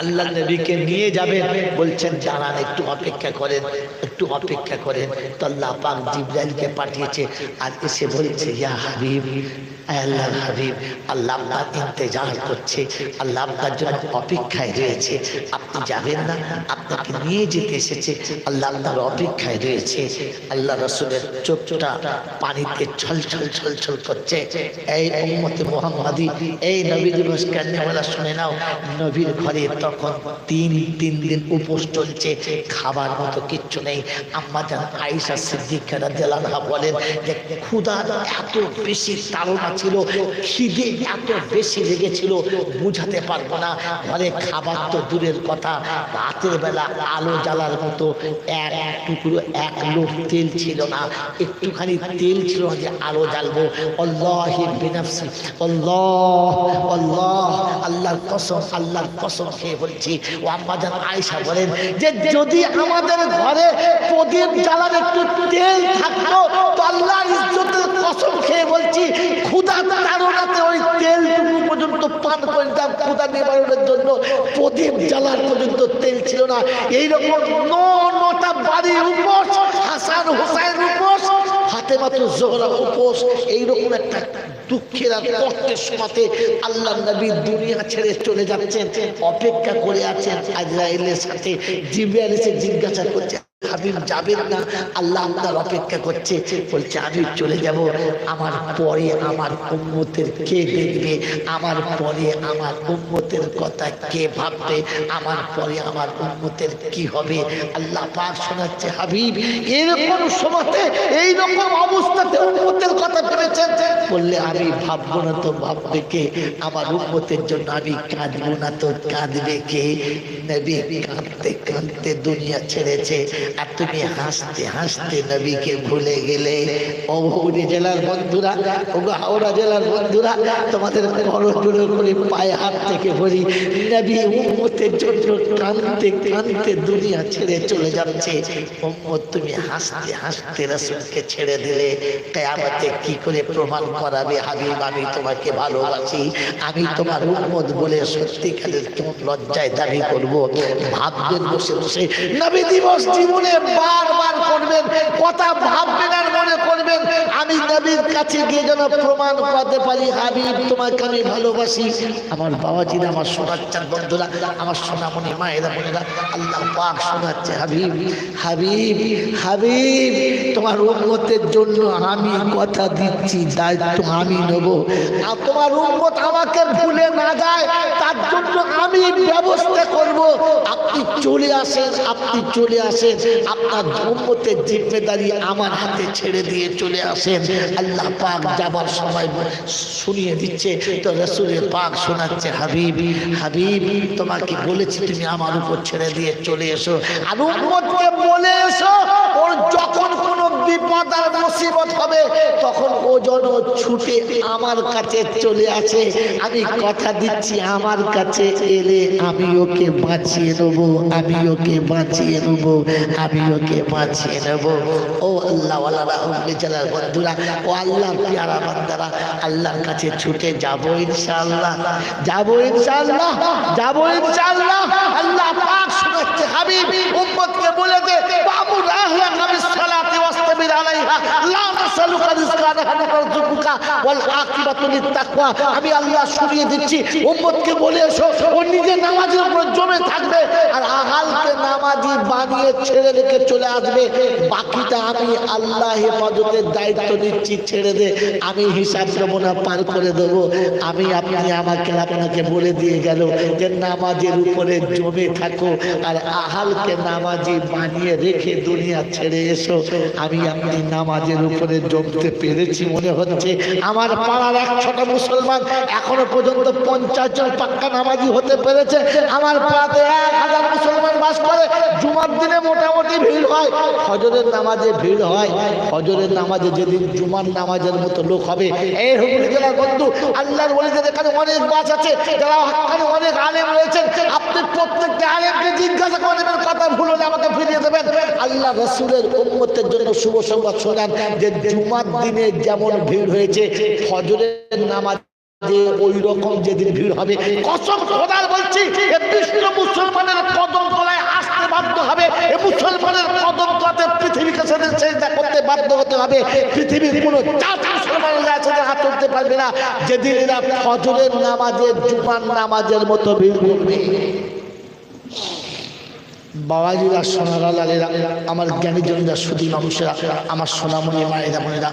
আল্লাহ নবীকে নিয়ে যাবেন, বলছেন দাঁড়ান একটু অপেক্ষা করেন, একটু অপেক্ষা করেন। তো আল্লাহ পাক জিবরাইলকে পাঠিয়েছে, আর এসে বলছে, ইয়া হাবিব, আল্লাহর হাবিব, আল্লাহ আপনার ইন্তজার করছে, আল্লাহ আপনার জন্য অপেক্ষায় রয়েছে, আপনি যাবেন না, আপনাকে নিয়ে যেতে এসেছে, আল্লাহ আপনার অপেক্ষায় রয়েছে। আল্লাহ রাসূলের চোখটা পানিতে ছলছল ছলছল করছে। এই উম্মতে মুহাম্মাদি, এই নবী দিবস কান্নাওয়ালা শুনে নাও, নবীর ঘরে তখন তিন দিন উপোস চলছে, খাবার মতো কিচ্ছু নেই। আম্মা জান আয়েশা সিদ্দিকা রাদিয়াল্লাহু আনহা বলেন যে ক্ষুধার এত বেশি তাড়না ছিল, খিদে এত বেশি লেগেছিল, বুঝাতে পারবো না। ঘরে খাবার তো দূরের কথা, রাতের বেলা আলো জ্বালার মতো এক টুকরো এক লোক তেল ছিল না, একটুখানি তেল ছিল যে আলো জ্বালবো। আল্লাহি বিনাফসি, আল্লাহ আল্লাহ, আল্লাহর কসম, আল্লাহর কসম খেয়ে বলছি। ও আম্মা জান আয়েশা বলেন যে যদি আমাদের ঘরে প্রদীপ জ্বালার একটু তেল থাকতো, তো আল্লাহর ইজ্জতের কসম খেয়ে বলছি, ক্ষুধা তাড়নাতে ওই তেলটুকু পর্যন্ত পান করতাম ক্ষুধা নিবারণের জন্য। প্রদীপ জ্বালার পর্যন্ত তেল ছিল না। এইরকম নটা বাড়ি উপোস, হাসান হুসাইন উপোস, ফাতেমাতুজ জোহরা উপোস। এইরকম একটা দুঃখের আর কষ্টের সময়তে আল্লাহ নবী দুনিয়া ছেড়ে চলে যাচ্ছেন, অপেক্ষা করে আছেন আজরাইলের সাথে। জিবরাইল এসে জিজ্ঞাসা করছে, হাবিব যাবেন না, আল্লাহ আপনার অপেক্ষা করছে। বলছে আমি চলে যাব, আমার পরে আমার উম্মতের কে দেখবে, আমার পরে আমার উম্মতের কথা কে ভাববে, আমার পরে আমার উম্মতের কি হবে। আল্লাহ পাক শোনাচ্ছে হাবিব এরকম সময়তে এইরকম অবস্থাতে উম্মতের কথা ভেবেছেন। বললে আমি ভাববো না তো ভাববে কে? আমার উম্মতের জন্য আমি কাঁদবো না তো কাঁদবে কে? নবী কাঁদতে কাঁদতে দুনিয়া ছেড়েছে, আর তুমি হাসতে হাসতে নবীকে ভুলে গেলে। ও হুগলি জেলার বন্ধুরা, ও হাওড়া জেলার বন্ধুরা, তোমাদের করজোড়ে করে পায়ে হাত থেকে বলি, নবী উম্মতের জন্য কাঁদতে কাঁদতে দুনিয়া ছেড়ে চলে যাচ্ছে। উম্মত তুমি হাসতে হাসতে রাসূলকে ছেড়ে দিলে, কিয়ামতে কি করে প্রমাণ করাবে হাবিব আমি তোমাকে ভালোবাসি, আমি তোমার উম্মত বলে সত্যিকারের কেমন লজ্জায় দাবি করব? ভাববেন বসে বসে, নবী দিবস জীবনে বারবার করবেন, কথা ভাববেন আর মনে করবেন আমি নবীর কাছে গিয়ে যেন প্রমাণ করতে পারি হাবিব তোমাকে আমি ভালোবাসি। আমার বাবাজিরা, আমার সোনাচ্চার বন্ধুরা, আমার সোনামণি মায়েরা বোনেরা, আল্লাহ পাক শোনাচ্ছে হাবিব হাবিব হাবিব তোমার উম্মতের জন্য আমি কথা দিচ্ছি, দায়িত্ব আমি নেব। আর তোমার উম্মত আমাকে ভুলে না যায় তার জন্য আমি ব্যবস্থা করব। আপনি চলে আসেন, আপনি চলে আসেন, আপনার উম্মতের জিম্মেদারি আমার হাতে ছেড়ে দিয়ে চলে আসেন। আল্লাহ পাক যাবার সময় শুনিয়ে দিচ্ছে, তো রাসূলের পাক শোনাচ্ছে হাবিব হাবিব তোমাকে বলেছি তুমি আমার উপর ছেড়ে দিয়ে চলে এসো, আর উম্মতকে বলে এসো ওর যখন কোনো বিপদ আর মুসিবত হবে তখন ও যেন ছুটে আমার কাছে চলে আসে। আমি কথা দিচ্ছি আমার কাছে এলে আমি ওকে বাঁচিয়ে নেব, আমি ওকে বাঁচিয়ে নেব, আমি ওকে বাঁচিয়ে নেব। ও আল্লাহ ওয়ালারা, হুগলি জেলার বন্ধুরা, ও আল্লাহর পেয়ারা বান্দারা, আল্লাহর কাছে ছুটে যাব ইনশাআল্লাহ, যাব ইনশাআল্লাহ, যাব ইনশাআল্লাহ। আল্লাহ পাক শোনাচ্ছে হাবিব উম্মতকে বলে দে বাবুর আহলাকা বিসসালাতি ওয়াসতাবির আলাইহা লা নাসালুকা রিজকান নাহনু নারযুকুকা ওয়াল আকিবাতু লিত্তাকওয়া। আমি আল্লাহ শুনিয়ে দিচ্ছি উম্মতকে বলে এসো ও নিজে নামাজের উপর জমে থাকবে আর আহালকে নামাজি বানিয়ে ছেড়ে রেখে চলে আসবে। বাকিটা আমি আল্লাহ হেফাজতের দায়িত্ব নিচ্ছি, ছেড়ে দে, আমি হিসাব নমুনা পার করে দেবো। আমি আপনি আমাকে আপনাকে বলে দিয়ে গেল যে নামাজের উপরে জমে থাকো আর আহালকে নামাজি বানিয়ে রেখে দুনিয়া ছেড়ে এসো। আমি আপনি নামাজের উপরে জমতে পেরেছি মনে হচ্ছে। আমার পাড়ার 100টা মুসলমান এখনো পর্যন্ত 50 জন পাক্কা নামাজি হতে পেরেছে। আমার পাড়াতে 1000 মুসলমান বাস করে। জুমার দিনে মোটামুটি ভিড় হয়, ফজরের নামাজে ভিড় হয়। ফজরের নামাজে যেদিন জুমার নামাজের মতো লোক হবে, এই হুগলি জেলার বন্ধু আল্লাহর ওলিদের এখানে অনেক বাস আছে, যারা এখানে অনেক আলেম রয়েছেন। আপনি প্রত্যেকটা আলেমকে জিজ্ঞাসা করেন, কথা ভুল হলে আমাকে ফিরিয়ে দেবেন। আল্লাহ রাসূলের উম্মতের জন্য শুভ সংবাদ শোনান যে জুমার দিনে যেমন ভিড় হয়েছে ফজরের নামাজ ওই রকম যেদিন ভিড় হবে, কসম খোদার বলছি এ বিশ্ব মুসলমানের কদম তলায় আসতে বাধ্য হবে। এ মুসলমানের কদম তলাতে পৃথিবীকে সেজদা করতে বাধ্য হতে হবে। পৃথিবীর কোনো জাত মুসলমানের আছে হাত তুলতে পারবে না যেদিন এরা ফজরের নামাজে জুমার নামাজের মতো ভিড় করবে। বাবাজিরা, সোনালালেরা, আমার জ্ঞানীজনরা, সুধী মানুষেরা, আমার সোনামণি মায়েরা বোনেরা,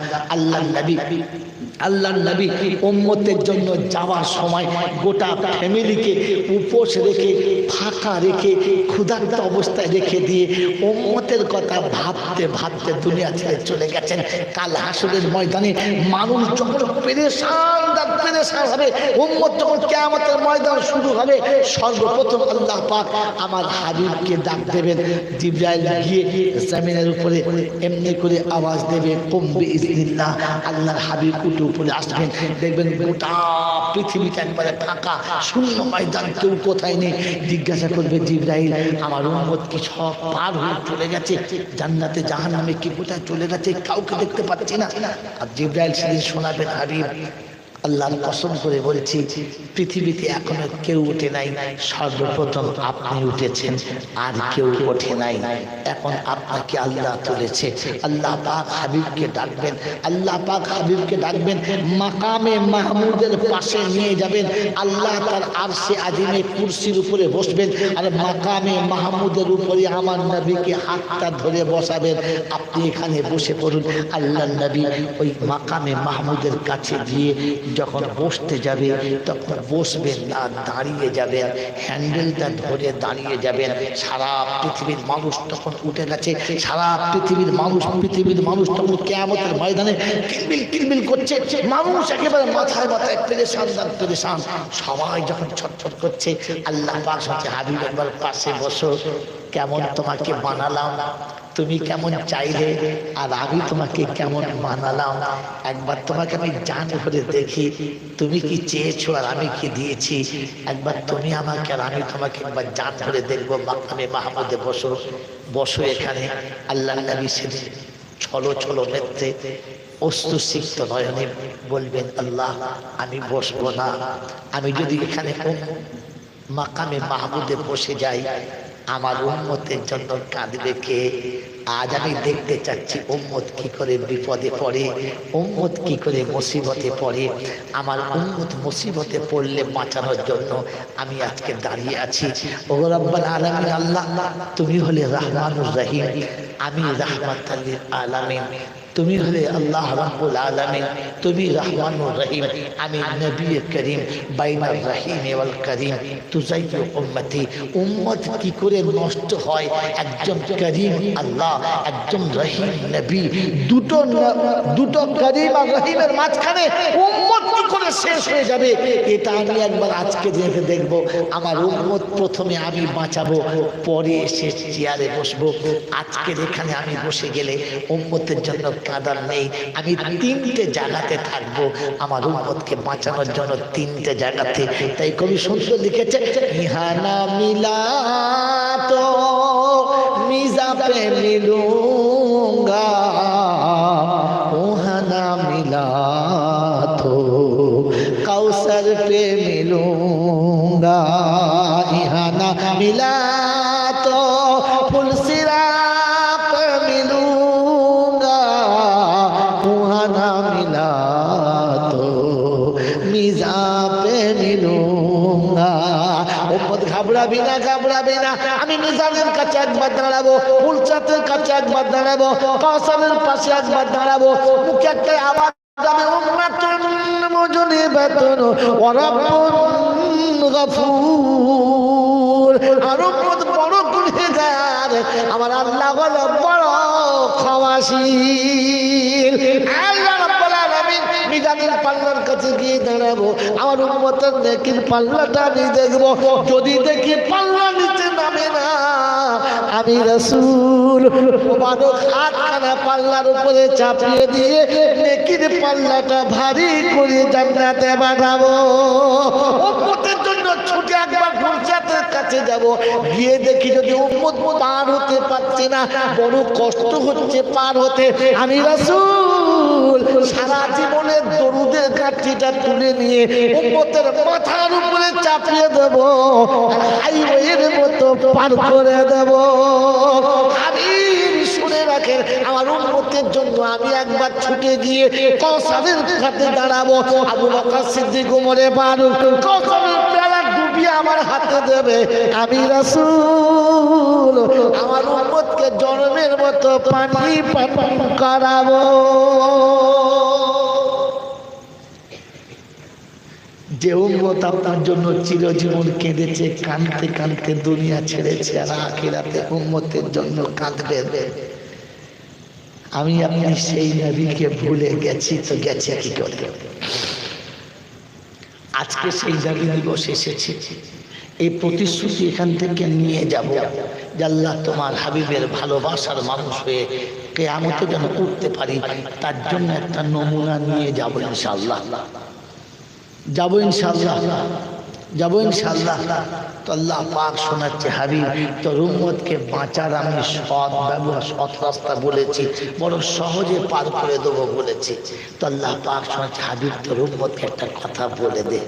আল্লাহর নবী উম্মতের জন্য যাওয়ার সময় গোটা ফ্যামিলিকে উপোস রেখে, ফাঁকা রেখে, ক্ষুধার্ত অবস্থায় রেখে দিয়ে উম্মতের কথা ভাবতে ভাবতে দুনিয়া ছেড়ে চলে গেছেন। কাল হাসরের ময়দানে মানুষ যখন পেরেশান হবে, উম্মত যখন কিয়ামতের ময়দান শুরু হবে, সর্বপ্রথম আল্লাহ পাক আমার হাবিবকে ডাক দেবেন। জিবরাইল গিয়ে জমিনের উপরে এমনি করে আওয়াজ দেবে, কুম বিইজনিল্লাহ। আল্লাহর হাবিব উঠে উপরে আসবেন, দেখবেন গোটা পৃথিবীটা একবারে ফাঁকা, শূন্য ময়দান, কেউ কোথায় নেই। জিজ্ঞাসা করবে জিবরাইল, আমার উম্মত কি সব পার হয়ে চলে গেছে? জান্নাতে জাহান্নামে কি কোথায় চলে গেছে? কাউকে দেখতে পাচ্ছি না। আর জিবরাইল সেদিন শোনাবেন, হাবিব আল্লাহর কসম করে বলছি, পৃথিবীতে এখনো কেউ উঠে নাই, সর্বপ্রথম আপনি উঠেছেন, আর কেউ ওঠে নাই। এখন আপনাকে আল্লাহ তুলেছে। আল্লাহ পাক হাবিবকে ডাকবেন, আল্লাহ পাক হাবিবকে ডাকবেন, মাকামে মাহমুদের পাশে নিয়ে যাবেন। আল্লাহ তার আরশে আজিমে কুরসির উপরে বসবেন, আর মাকামে মাহমুদের উপরে আমার নবীকে হাতটা ধরে বসাবেন। আপনি এখানে বসে পড়ুন। আল্লাহ নবী ওই মাকামে মাহমুদের কাছে গিয়ে যখন বসতে যাবে তখন বসবেন না, দাঁড়িয়ে যাবেন, হ্যান্ডেলটা ধরে দাঁড়িয়ে যাবেন। সারা পৃথিবীর মানুষ তখন উঠে গেছে, সারা পৃথিবীর মানুষ তখন কিয়ামতের ময়দানে কিলবিল কিলবিল করছে। মানুষ একেবারে মাথায় মাথায় পেরেশান, সবাই যখন ছটফট করছে। আল্লাহ পাক বলছে, হাবিব একবার পাশে বসো, কেমন তোমাকে বানালাম, তুমি কেমন চাইলে আর আমি তোমাকে কেমন বানালাম। একবার তোমাকে আমি জান ভরে দেখি, তুমি কি চেয়েছো আর আমি কি দিয়েছি। একবার তুমি আমাকে আর আমি তোমাকে একবার জান ভরে দেখবো। মাকামে মাহমুদে বসো এখানে। আল্লাহ নবী সেদিন ছলো নেত্রে অশ্রুসিক্ত নয়নে বলবেন, আল্লাহ আমি বসবো না। আমি যদি এখানে মাকামে মাহমুদে বসে যাই, আমার উম্মতের জন্য কাঁদবে কে? আজ আমি দেখতে চাচ্ছি উম্মত কি করে বিপদে পড়ে, উম্মত কি করে মুসিবতে পড়ে। আমার উম্মত মুসিবতে পড়লে বাঁচানোর জন্য আমি আজকে দাঁড়িয়ে আছি। ও রব্বুল আলামিন, আল্লাহ তুমি হলে রহমানুর রহিম, আমি রাহমাতুল লিল আলামিন। তুমি হলে আল্লাহ রাব্বুল আলামিন, তুমি রহমানুর রহিম, আমি নবী করিম বাইনার রহিম ওয়াল করিম তুজাইয়ু উম্মতি। উম্মত কি করে নষ্ট হয়? একজন করিম আল্লাহ, একজন রহিম নবী, দুটো করিম আর রহিমের মাঝখানে উম্মত কি করে শেষ হয়ে যাবে? এটা আমি একবার আজকে দেখবো। আমার উম্মত প্রথমে আমি বাঁচাবো, পরে এসে চেয়ারে বসবো। আজকের এখানে আমি বসে গেলে উম্মতের জন্য কাদার নেই। আমি 3টে জায়গাতে থাকবো আমার উম্মতকে বাঁচানোর জন্য, 3টে জায়গাতে। তাই কবি সুন্দর লিখেছে, ইহানা মিলা তো মিজা পে মিলুঙ্গা, ওহানা মিলা তো কাউসার পে মিলুঙ্গা। ইহানা মিলা তো ফুলসিরা পে মিলুঙ্গা, ওহানা মিলা তো মিজা পে মিলুঙ্গা। উম্মত ঘাবড়াবি না, আমি মিজানের কাছে একবার দাঁড়াবো, ফুলসাতের কাছে একবার দাঁড়াবো, কাউসারের পাশে একবার দাঁড়াবো। মুখে একটা আওয়াজ যাবে, উম্মাতুন মুজনিবাতুন ওয়া রাব্বুন গফুর। আর উম্মত বড় গুনাহগার, আমার আল্লাহ হলো বড় ক্ষমাশীল। আল্লাহ রাব্বুল আলামিন মিজানের পাল্লার কাছে গিয়ে দাঁড়াবো, আমার উম্মতের নেকির পাল্লাটা আমি দেখবো। যদি দেখি পাল্লা নিচে নামে না, আমি রাসূল মুবারক হাতখানা পাল্লার উপরে চাপিয়ে দিয়ে নেকির পাল্লাটা ভারী করে জান্নাতে পাঠাবো। উম্মতের জন্য ছুটে একবার ফুলসাতের কাছে যাব, গিয়ে দেখি যদি উম্মত পার হতে পারছে না, বড় কষ্ট হচ্ছে পার হতে, আমি রাসূল সারা জীবনের দরুদের কাঠিটা তুলে নিয়ে উম্মতের মাথার উপরে চাপিয়ে দেব, হাইওয়ের মতো পার করে দেব। হাবিব শুনে রাখেন, আমার উম্মতের জন্য আমি একবার ছুটে গিয়ে কাউসারের কাছে দাঁড়াবো। আবু বকর সিদ্দিক, ওমর ফারুক কাউসারের পেয়ালা ডুবিয়ে আমার হাতে দেবে। আমি রাসূল আমার উম্মতকে জন্মের মতো পানি পান করাবো। যে উম্মত আপনার জন্য চিরজীবন কেঁদেছে, কাঁদতে কাঁদতে দুনিয়া ছেড়েছে, আর আখিরাতে উম্মতের জন্য কাঁদবেন, আমি আপনি সেই নবীকে ভুলে গেছি তো গেছে কি করে? আজকে সেই নবী দিবস এসেছে, এই প্রতিশ্রুতি এখান থেকে নিয়ে যাব যে আল্লাহ তোমার হাবিবের ভালোবাসার মানুষ হয়ে কিয়ামতে যেন উঠতে পারি, তার জন্য একটা নমুনা নিয়ে যাব ইনশাআল্লাহ। যাবো ইনশাআল্লাহ। তো আল্লাহ পাক শোনাচ্ছে, হাবিব তোর উম্মতকে বাঁচার আমি সৎ ব্যবহার, সৎ রাস্তা বলেছি, বড় সহজে পার করে দেবো বলেছি। তো আল্লাহ পাক শোনাচ্ছে, হাবিব তোর উম্মতকে একটা কথা বলে দে।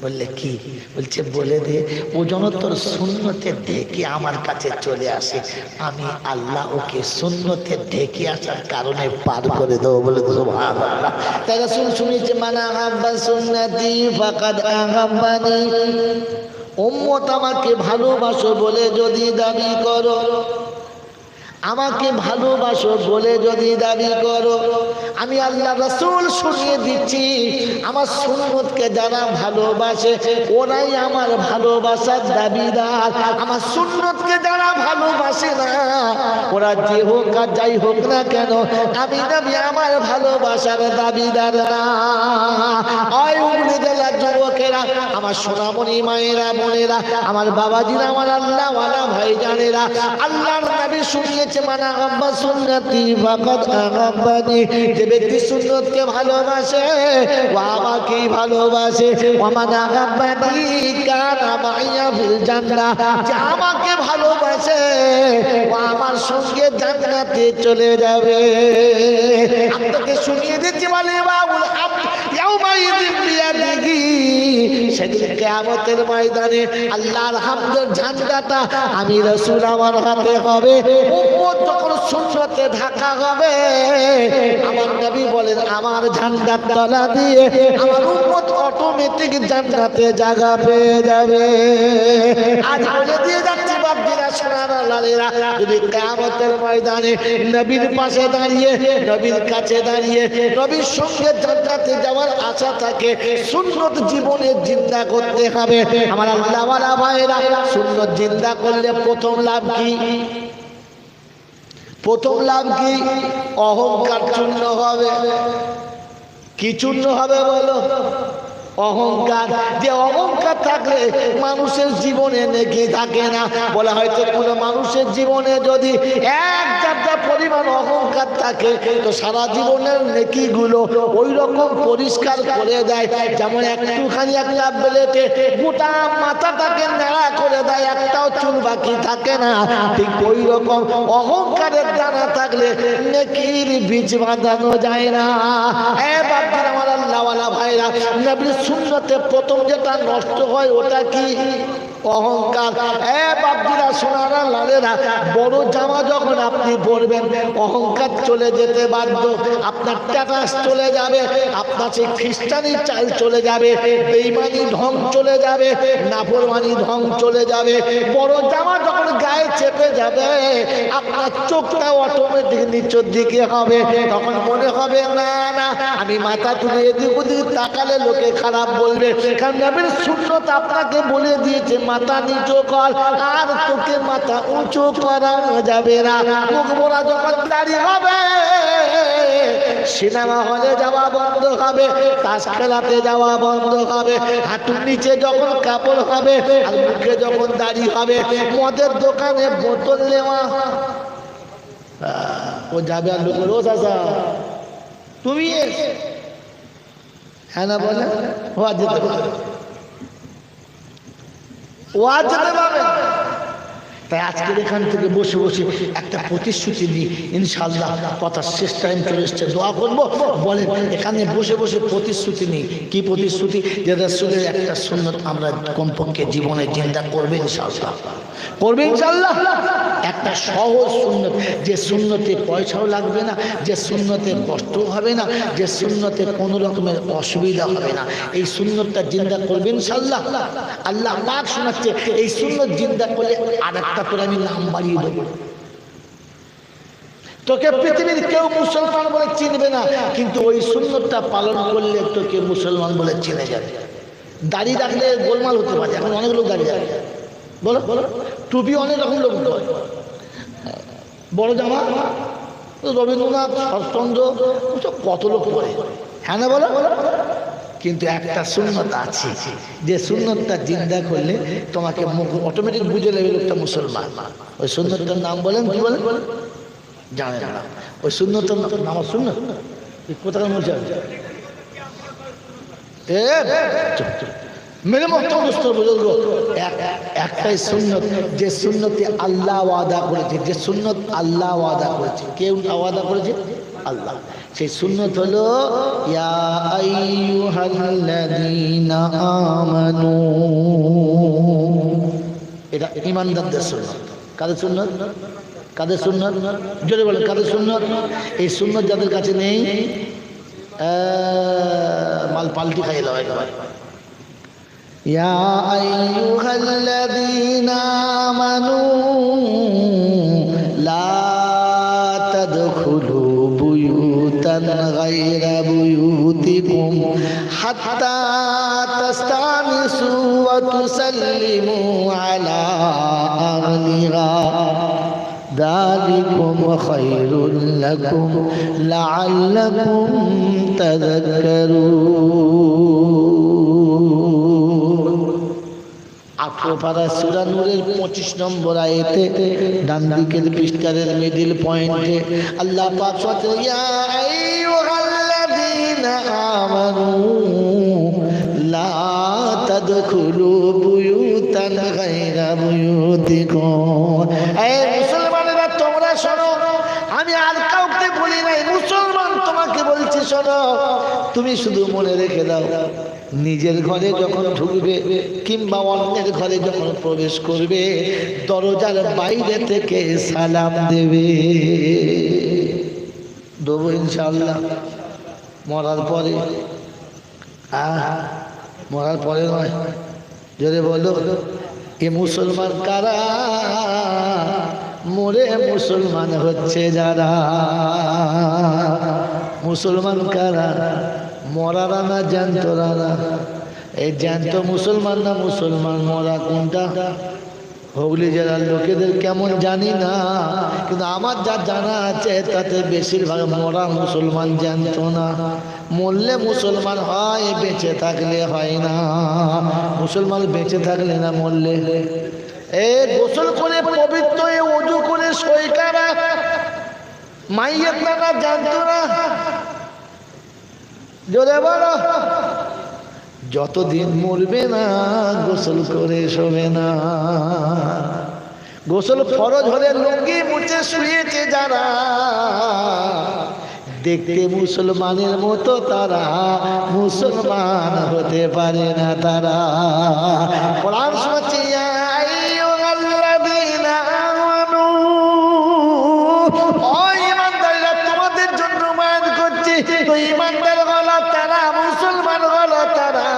বললে কি? বলছে বলে দে, ও যেন তোর সুন্নতে ঢেকে আমার কাছে চলে আসে, আমি আল্লাহ ওকে সুন্নতে ঢেকে আসার কারণে পার করে দেবো। বলে সুবহানাল্লাহ। তাই রাসূল শুনিয়েছে, মান আহাব্বা সুন্নতি ফাকাদ আহাব্বানি। উম্মত আমাকে ভালোবাসো বলে যদি দাবি করো, আমাকে ভালোবাসো বলে যদি দাবি করো, আমি আল্লাহ রাসূল শুনিয়ে দিচ্ছি, আমার সুন্নতকে যারা ভালোবাসে ওরাই আমার ভালোবাসার দাবিদার। আমার সুন্নতকে যারা ভালোবাসে না, ওরা যে হোক আর যাই হোক না কেন, আমি নবী আমার ভালোবাসার দাবিদার না। আয় উগলে জেলা যুবকেরা, আমার সোনামণি মায়েরা, বোনেরা, আমার বাবাজিরা, আমার আল্লাহওয়ালা ভাইজানেরা, আল্লাহর নবী শুনিয়ে মান আহাব্বা সুন্নতি ফাকাদ আহাব্বানি। যে ব্যক্তি সুন্নতকে ভালোবাসে ও আমাকেই ভালোবাসে। ওয়া মান আহাব্বানি কানা মাইয়া ফিল জান্নাহ। যে আমাকে ভালোবাসে ও আমার সঙ্গে জান্নাতে চলে যাবে। আপনাকে শুনিয়ে দিচ্ছি, বলে বাউল আব ইয়াউমাইযিন বিয়াদিহি। সেদিন কিয়ামতের ময়দানে আল্লাহর হামদের ঝান্ডাটা আমি রাসূল আমার হাতে হবে। উম্মত যখন সুন্নতে ঢাকা হবে, আমার নবী বলেন আমার ঝান্ডার তলা দিয়ে আমার উম্মত অটোমেটিক জান্নাতে জায়গা পেয়ে যাবে। আজ বলে দিয়ে যাচ্ছি বাপজিরা, সোনারা, লালেরা, যদি কিয়ামতের ময়দানে নবীর পাশে দাঁড়িয়ে, নবীর কাছে দাঁড়িয়ে, নবীর সঙ্গে জান্নাতে যাওয়ার আশা থাকে, সুন্নত জীবনে জিন্দা করতে হবে। আমার আল্লাহওয়ালা ভাইরা, সুন্নত জিন্দা করলে প্রথম লাভ কি? প্রথম লাভ কি? অহংকার চূর্ণ হবে। কি চূর্ণ হবে বলো? অহংকার। যে অহংকার থাকলে মানুষের জীবনে নেকি থাকে না। বলা হয়তো কোনো মানুষের জীবনে যদি এক চারটা পরিমাণ অহংকার থাকে, তো সারা জীবনের নেকিগুলো ওই রকম পরিষ্কার করে দেয়। যেমন একটুখানি একটা বেলেটে গোটা মাথাটাকে নেড়া করে দেয়, একটাও চুল বাকি থাকে না। ঠিক ওই রকম অহংকারের দানা থাকলে নেকির বীজ বাঁধানো যায় না। বাপজিরা, আমার আল্লাহওয়ালা ভাইরা, নবীর সুন্নতে প্রথম যেটা নষ্ট হয় ওটা কি? অহংকার। বাপজিরা, সোনারা, লালেরা, বড় জামা যখন আপনি পরবেন, অহংকার চলে যেতে বাধ্য। আপনার স্ট্যাটাস চলে যাবে, আপনার সেই খ্রিস্টানি চাল চলে যাবে, বেঈমানি ঢং চলে যাবে, নাফরমানি ঢং চলে যাবে। বড় জামা যখন গায়ে চেপে যাবে, আপনার চোখটা অটোমেটিক নিচের দিকে হবে। তখন মনে হবে না না, আমি মাথা তুলে এদিক ওদিক তাকালে লোকে খারাপ বলবে। কারণ নবীর সুন্নত আপনাকে বলে দিয়েছে, মাথা নিচু কর, আর তোকে মাথা উঁচু করা যাবে না। মুখ মোড়া যখন দাড়ি হবে, সিনেমা হলে যাওয়া বন্ধ হবে, তাস খেলাতে যাওয়া বন্ধ হবে। হাঁটুর নিচে যখন কাপড় হবে, আর মুখে যখন দাড়ি হবে, মদের দোকানে বোতল নেওয়া, ও যাবে আর লোক বলবে, ও চাচা তুমি হ্যাঁ না বলে ও আজ যেতে পারবে, ও আজ যেতে পারবে। তাই আজকের এখান থেকে বসে বসে একটা প্রতিশ্রুতি দিই, ইনশাআল্লাহ কথার শেষ টাইম চলে এসছে, দোয়া করবো। বলেন, এখানে বসে বসে প্রতিশ্রুতি নেই। কি প্রতিশ্রুতি? যে রাসূলের একটা সুন্নত আমরা কমপক্ষে জীবনে জিন্দা করবে ইনশাআল্লাহ, করবে ইনশাআল্লাহ। একটা সহজ সুন্নত, যে সুন্নতে পয়সাও লাগবে না, যে সুন্নতে কষ্ট হবে না, যে সুন্নতে কোনো রকমের অসুবিধা হবে না, এই সুন্নতটা জিন্দা করবে ইনশাআল্লাহ। আল্লাহ পাক শোনাচ্ছে, এই সুন্নত জিন্দা করলে আর একটা করে আমি নাম বাড়িয়ে দেবো। তোকে পৃথিবীর কেউ মুসলমান বলে চিনবে না, কিন্তু ওই সুন্নতটা পালন করলে তোকে মুসলমান বলে চিনে যাবে। দাড়ি রাখলে গোলমাল হতে পারে, এখন অনেক লোক দাড়ি রাখে, বলো বলো, টুপি অনেক রকম লোক করে, বড় জামা রবীন্দ্রনাথ, শরৎচন্দ্র, কত লোক করে, হ্যাঁ না বলো। কিন্তু একটা সুন্নত আছে, যে সুন্নতটা জিন্দা করলে তোমাকে অটোমেটিক বুঝে নেবে লোকটা মুসলমান। ওই সুন্নতটার নাম বলেন, কি বলেন জানেন না? ওই সুন্নতটার নাম সুন্নত কোথাকার মরছে? मेरे मोहतरम दोस्तों बुजुर्ग একটাই সুন্নত যে সুন্নতে আল্লাহ ওয়াদা করেছে যে সুন্নত আল্লাহ ওয়াদা করেছে কে ওয়াদা করেছে আল্লাহ সেই সুন্নত হলো ইয়া আইয়ুহাল্লাযীনা আমানু এটা ঈমানদারদের সুন্নত কাদের সুন্নত কাদের সুন্নত জোরে বলেন কাদের সুন্নত এই সুন্নত যাদের কাছে নেই মাল পাল্টি খাইয়ে দাও একবার ইয়া আইয়ুহাল্লাযীনা আমানু লা তাদখুলু বুয়ুতান গায়রা বুয়ুতিকুম হাত্তা তাস্তানিসু ওয়া তুসাল্লিমু আলা আহলিহা ذلكم خير لكم لعلكم تذكرون আটপাড়া সূরা নূরের 25 নম্বর আয়াতে ডান দিকের পৃষ্ঠার মিডল পয়েন্টে আল্লাহ পাক বলেন ইয়া আইয়ুহাল্লাযীনা আমানু লা তাদখুলু বুয়ুতান গায়রা বুয়ুতিকুম হে মুসলমানেরা তোমরা শোনো আমি আর কাউকে বলি নাই মুসলমান তোমাকে বলছি শোনো তুমি শুধু মনে রেখে দাও নিজের ঘরে যখন ঢুকবে কিংবা অন্যের ঘরে যখন প্রবেশ করবে দরজার বাইরে থেকে সালাম দেবে দেবো ইনশাআল্লাহ মরার পরে মরার পরে নয় যদি বলো এ মুসলমান কারা মরে মুসলমান হচ্ছে যারা মুসলমান কারা মরারা না জ্যান্তরা না এই জ্যান্ত মুসলমান না মুসলমান মরা কোনটা হুগলি জেলার লোকেদের কেমন জানি না কিন্তু আমার যা জানা আছে তাতে বেশিরভাগ মরা মুসলমান জ্যান্ত না মরলে মুসলমান হয় বেঁচে থাকলে হয় না মুসলমান বেঁচে থাকলে না মরলে গোসল করে পবিত্র ওযু করে সইকারা মাইয়াত না জানতো না জোরে বলো যতদিন মরবে না গোসল করে শোবে না গোসল ফরজ হলে লুঙ্গি মুছে শুয়েছে যারা দেখতে মুসলমানের মতো তারা মুসলমান হতে পারে না তারা কোরআন শুনছি ইয়া আইয়ুহাল্লাযীনা আমানু ও ঈমানদাররা তোমাদের জন্য মান করছি তো ঈমানদার হলো তারা মুসলমান হলো তারা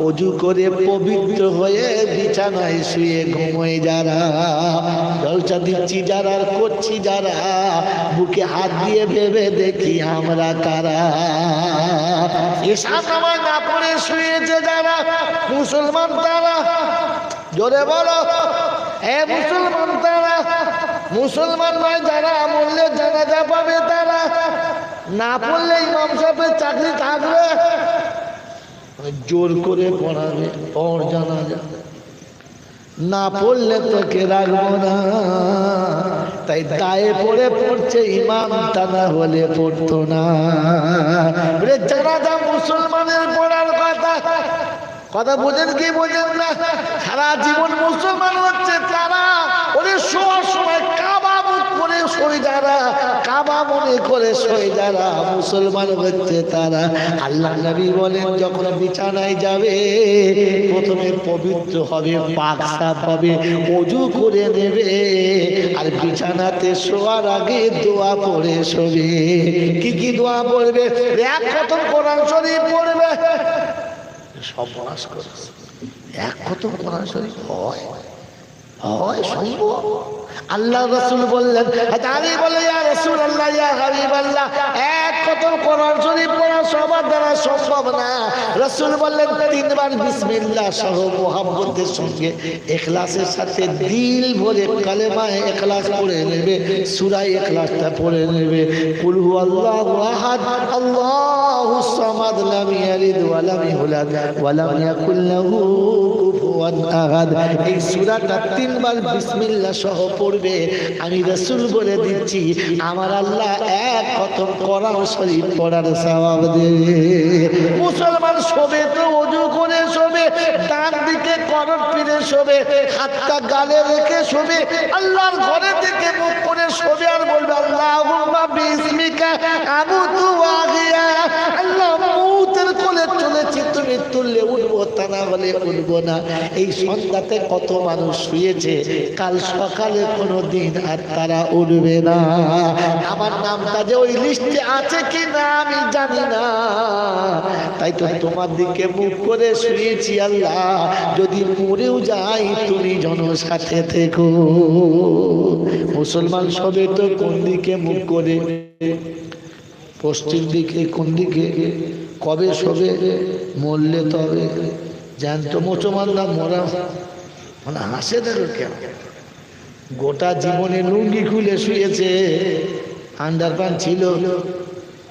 ওযু করে পবিত্র হয়ে বিছানায় শুয়ে ঘুমোয় যারা জলসা দিচ্ছি যারা করছি যারা বুকে হাত দিয়ে ভেবে দেখি আমরা কারা এসা নামাজ না পড়ে শুয়েছে যারা মুসলমান তারা জোরে বলো এ মুসলমান তারা মুসলমান নয় যারা মরলে জানাজা পাবে তারা না পড়লে ইমাম সাহেবের চাকরি থাকবে জোর করে পড়াবে ওর জানাজা না পড়লে তোকে রাখবো না তাই দায়ে পড়ে পড়ছে ইমাম তা না হলে পড়তো না জানাজা মুসলমানের পড়ার কথা বোঝেন কি বোঝেন না সারা জীবন মুসলমান হচ্ছে তারা ওরে শোয়ার সময় কাবা মুখ করে শোয় যারা কাবা মনে করে শোয় যারা মুসলমান হচ্ছে তারা আল্লাহ নবী বলেন যখন বিছানায় যাবে প্রথমে পবিত্র হবে পাক সাফ হবে ওযু করে নেবে আর বিছানাতে শোয়ার আগে দোয়া পড়ে শোবে কি দোয়া পড়বে এক খতম কোরআন শরীফ পড়বে সর্বনাশ করেছে এক খতম কোরআন শরীফ হয় সম্ভব আল্লাহ রাসূল বললেন আলী বলে ইয়া রাসূলুল্লাহ ইয়া হাবিবাল্লাহ এক খতম কোরআন শরীফ পড়া সবার দ্বারা সম্ভব না রাসূল বললেন তিনবার বিসমিল্লাহ সহ মুহাব্বতের সঙ্গে ইখলাসের সাথে দিল ভরে কালেমায়ে ইখলাস পড়ে নেবে সূরা ইখলাসটা পড়ে নেবে কুল হুয়াল্লাহু আহাদ আল্লাহুস সামাদ লাম ইয়ালিদ ওয়া লাম ইউলাদ ওয়া লাম ইয়াকুল লাহু কুফুয়ান আহাদ। এই সূরাটা 3 বার বিসমিল্লাহ সহ পড়বে, আমি রাসূল বলে দিচ্ছি আমার আল্লাহ এক খতম কোরআন শরীফ পড়ার সওয়াব দেবে। মুসলমান শোবে তো ওযু করে শোবে, ডান দিকে করণ ফিরে শোবে, হাতটা গালে রেখে শোবে, আল্লাহর ঘরে থেকে মুখ করে শোবে আর বলবে আল্লাহুম্মা বিসমিকা আমুতু ওয়া আহইয়া। আল্লাহ মউতের কোলে চলেছি, তুমি তুললে উঠবো, তা না হলে উঠবো না। এই সন্ধ্যাতে কত মানুষ শুয়েছে, কাল সকালে কোনো দিন আর তারা উঠবে না। আমার নামটা যে ওই লিস্টে আছে কি না আমি জানি না, তাই তো তোমার দিকে মুখ করে শুয়েছি। আল্লাহ যদি মরেও যাই তুমি জনসাথে থেকো। মুসলমান সবে তো কোন দিকে মুখ করে? পশ্চিম দিকে। কোন দিকে? কবে শোবে? মরলে তবে। জ্যান্ত মুসলমানরা মরা মানে হাসে দেখো কেন? গোটা জীবনে লুঙ্গি খুলে শুয়েছে, আন্ডারপ্যান্ট ছিল,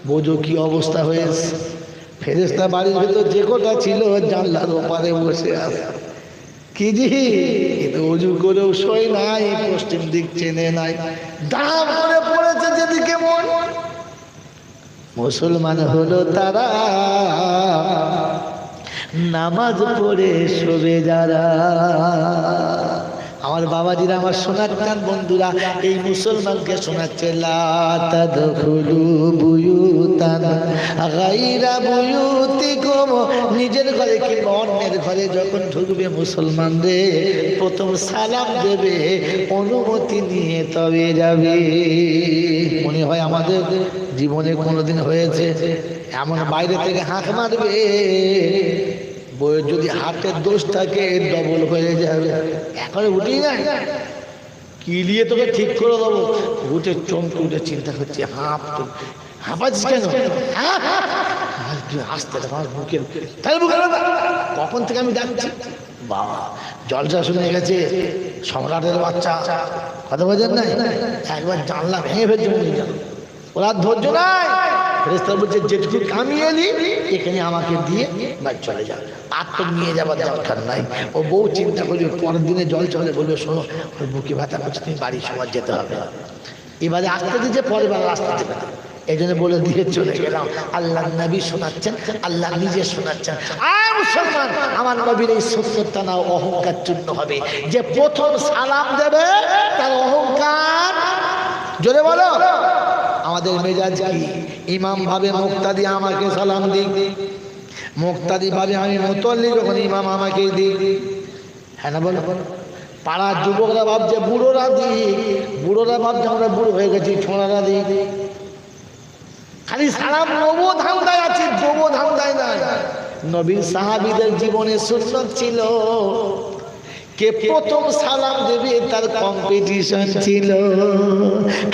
বোঝো কি অবস্থা হয়েছে। ফেরেশতা বাড়ির ভেতর যে কটা ছিল জানলার ওপারে বসে আছে। কি জি উজু করেও শোয় নাই, পশ্চিম দিক চেনে নাই, দাম করে পড়েছে যেদিকে মন। মুসলমান হলো তারা নামাজ পড়ে শোবে যারা। আমার বাবাজিরা, আমার সোনার চাঁদ বন্ধুরা, এই মুসলমানকে শোনাচ্ছে লা তাদখুলু বুয়ুতান গায়রা বুয়ুতিকুম। নিজের ঘরে কিংবা অন্যের ঘরে যখন ঢুকবে মুসলমান রে, প্রথম সালাম দেবে, অনুমতি নিয়ে তবে যাবে। মনে হয় আমাদের জীবনে কোনোদিন হয়েছে এমন বাইরে থেকে হাঁক মারবে, বইয়ের যদি হাতের দোষ থাকে ডবল হয়ে যাবে। এখন উঠি যায় কি নিয়ে তোকে ঠিক করে দেবো, উঠে চমকে উঠে চিন্তা করছে হাঁপাচ্ছিস কেন? আসতে বুকের কখন থেকে আমি জানছি বাবা জলসা শুনে গেছে, সম্রাটের বাচ্চা, কথা বোঝেন নাই? একবার জানলা ভেঙে ফেলছে, ওরা ধৈর্য নাই। ফেরেশতা বলছে যেটুকু কামিয়ে এলি এখানে আমাকে দিয়ে বাড়ি চলে যাও, আর তো নিয়ে যাবার দরকার নাই। ও বউ চিন্তা করবে, পরের দিনে জল চলে বলবে শোনো ওর বুকে ব্যথা করছে, তুমি বাড়ি সবার যেতে হবে। এবারে আসতে দিচ্ছে, পরের বার আসতে দেবে না, এই জন্য বলে দিয়ে চলে গেলাম। আল্লাহ নবী শোনাচ্ছেন, আল্লাহ নিজে শোনাচ্ছেন। আর মুসলমান, আমার নবীর এই সত্যতা না অহংকার চূর্ণ হবে। যে প্রথম সালাম দেবে তার অহংকার, জোরে বলো। আমাদের মেজাজ কি? ইমাম ভাবে মুক্তাদি আমাকে সালাম দিক, মুক্তাদি ভাবে আমি মুতল্লি যখন ইমাম আমাকে দিক। হ্যাঁ না বলো? পাড়ার যুবকরা ভাবছে বুড়োরা দিক, বুড়োরা ভাবছে আমরা বুড়ো হয়ে গেছি, ছোঁড়ারা দিক। খালি সালাম নবো ধান্দায় আছে, যুব ধান্দায় নাই। নবীর সাহাবীদের জীবনে সুন্নত ছিল, কে প্রথম সালাম দেবে তার কম্পিটিশন ছিল।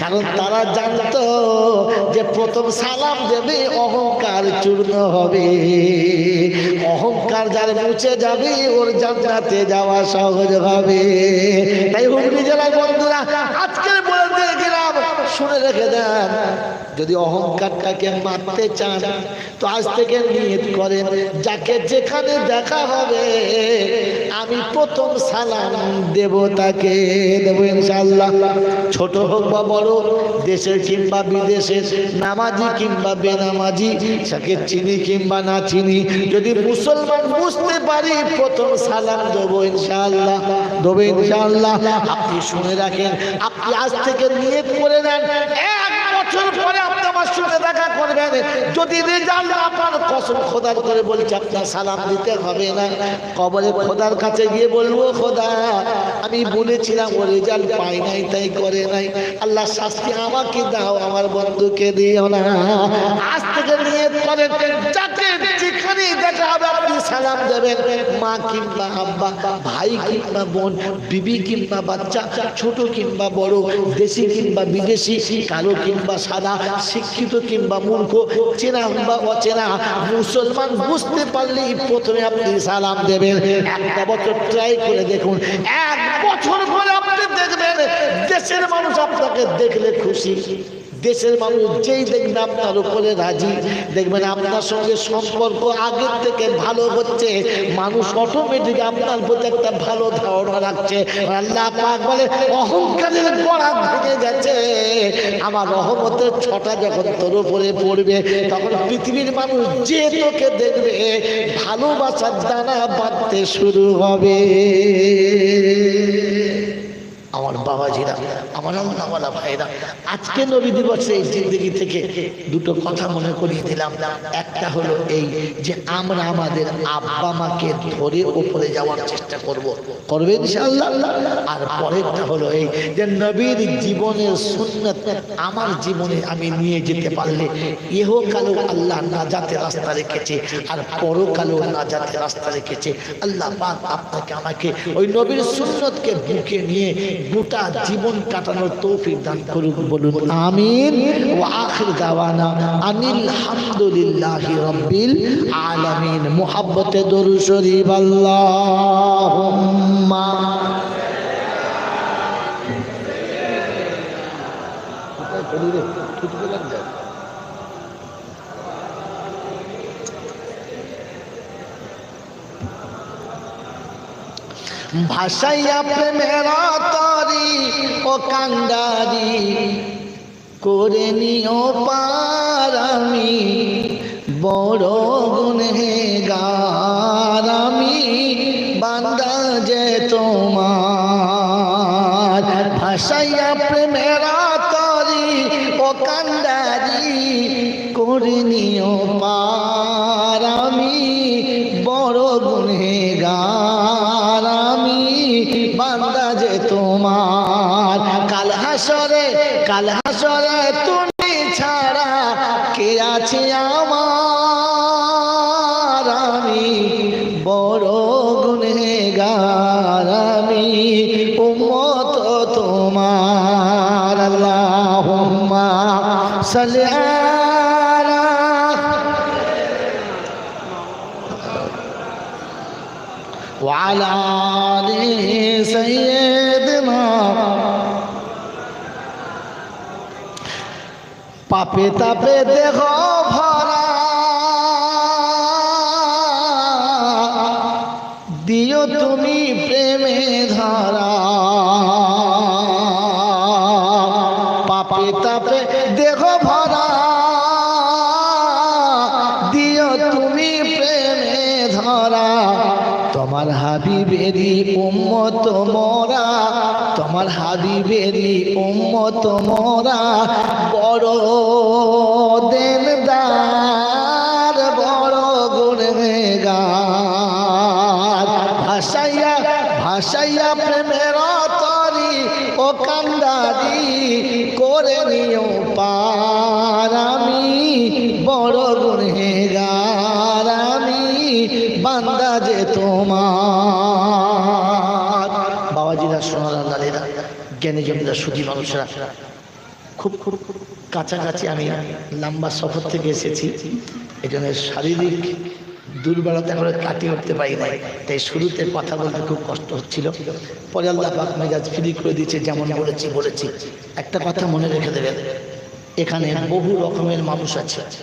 কারণ তারা জানতো যে প্রথম সালাম দেবে অহংকার চূর্ণ হবে, অহংকার যার মুছে যাবে ওর জান্নাতে যাওয়া সহজ হবে। তাই হুগলি জেলার বন্ধুরা আজকের বলে দিয়ে গেলাম, শুনে রেখে দেন, যদি অহংকারটাকে মারতে চান তো আজ থেকে নিয়ত করেন, যাকে যেখানে দেখা হবে আমি প্রথম সালাম দেব, তাকে দেব ইনশাআল্লাহ। ছোট হোক বা বড়, দেশের কিংবা বিদেশের, নামাজি কিংবা বেনামাজি, তাকে চিনি কিংবা না চিনি, যদি মুসলমান বুঝতে পারি প্রথম সালাম দেব ইনশাআল্লাহ, দেব ইনশাআল্লাহ। আপনি শুনে রাখেন, আপনি আজ থেকে নিয়ত করে নেন, 1 বছর পরে আপনি আমার সঙ্গে দেখা করবেন, যদি রেজাল্ট আপনার কসম খোদার করে বলছে আপনার সালাম দিতে হবে না, কবরে খোদার কাছে গিয়ে বলবো খোদা আমি বলেছিলাম ও রেজাল্ট পাই নাই তাই করে নাই, আল্লাহ শাস্তি আমাকে দাও, আমার বন্ধুকে দিও না। আজ থেকে নিয়ত করেন, যাকে যেখানে দেখা হবে আপনি সালাম দেবেন, মা কিংবা আব্বা, ভাই কিংবা বোন, বিবি কিংবা বাচ্চা, ছোট কিংবা বড়, দেশি কিংবা বিদেশি, কালো কিংবা সাদা, শিক্ষিত কিংবা মূর্খ, চেনা বা অচেনা, মুসলমান বুঝতে পারলেই প্রথমে আপনি সালাম দেবেন। 1 বছর ট্রাই করে দেখুন, 1 বছর পরে আপনি দেখবেন দেশের মানুষ আপনাকে দেখলে খুশি, দেশের মানুষ যেই দেখবেন আপনার উপরে রাজি, দেখবেন আপনার সঙ্গে সম্পর্ক আগের থেকে ভালো হচ্ছে, মানুষ অটোমেটিক আপনার প্রতি একটা ভালো ধারণা রাখছে। আল্লাহ পাক বলে অহংকারের গোড়া ভেঙে গেছে, আমার রহমতের ছটা যখন তোর উপরে পড়বে তখন পৃথিবীর মানুষ যে তোকে দেখবে ভালোবাসার দানা বাঁধতে শুরু হবে। আমার বাবাজিরা, আমার আল্লাহওয়ালা ভাইরা, আজকে নবী দিবসে এই জিন্দগি থেকে দুটো কথা মনে করিয়ে দিলাম। একটা হলো এই যে আমরা আমাদের আব্বা মাকে ধরে উপরে যাওয়ার চেষ্টা করব, করবে ইনশাআল্লাহ। আর পরেরটা হলো এই যে নবীর জীবনের সুন্নাত আমার জীবনে আমি নিয়ে যেতে পারলে ইহকালও আল্লাহ নাজাতের রাস্তা রেখেছে, আর পরকালও নাজাতের রাস্তা রেখেছে। আল্লাহ পাক আপনাকে আমাকে ওই নবীর সুন্নতকে বুকে নিয়ে গোটা জীবন কাটানোর তৌফিক দান করুক, বলুন আমিন। ওয়া আখির দাওয়ানা আনিল হামদুলিল্লাহি রাব্বিল আলামিন। মুহাব্বতে দরুদ শরীফ আল্লাহুম্মা ভাসাইয়া প্রেমের তরি ও কান্ডারি করে নিও পার, আমি বড় গুনহেগার, আমি বান্দা যে তোমার। ভাসাইয়া প্রেমের তরি ও কান্ডারি করে নিও পার, আমি বড় গুনহেগার, আমি বান্দা যে তোমার। কাল হাসরে তুমি ছাড়া কে আছে আমার, আমি বড় গুনহেগার, আমি উম্মত তোমার। আল্লাহুম্মা সাল্লি আলা ওয়া আলা আলি সাইয়্যিদিনা। পাপে তাপে দেহ ভরা, দিও তুমি প্রেমে ধরা। পাপে তাপে দেহ ভরা, দিও তুমি প্রেমে ধরা। তোমার হাবিবেরি উম্মত মোরা, তোমার হাবিবেরি উম্মত মোরা, বড় দেনদার, বড় গুনহেগার। ভাসাইয়া প্রেমের তরি ও কান্ডারি করে নিও পার, আমি বড় গুনহেগার, আমি বান্দা যে তোমার। বাবাজিরা, সোনারা, লালেরা, জ্ঞানী জমিরা, সুধী মানুষরা, খুব খুব কাছাকাছি আমি লম্বা সফর থেকে এসেছি, এই জন্য শারীরিক দুর্বলতা করে কাটিয়ে উঠতে পারি নাই, তাই শুরুতে কথা বলতে খুব কষ্ট হচ্ছিল। পরে আল্লাহ পাক মেজাজ ফ্রি করে দিয়েছে, যেমন বলেছি। একটা কথা মনে রেখে দেবেন, এখানে বহু রকমের মানুষ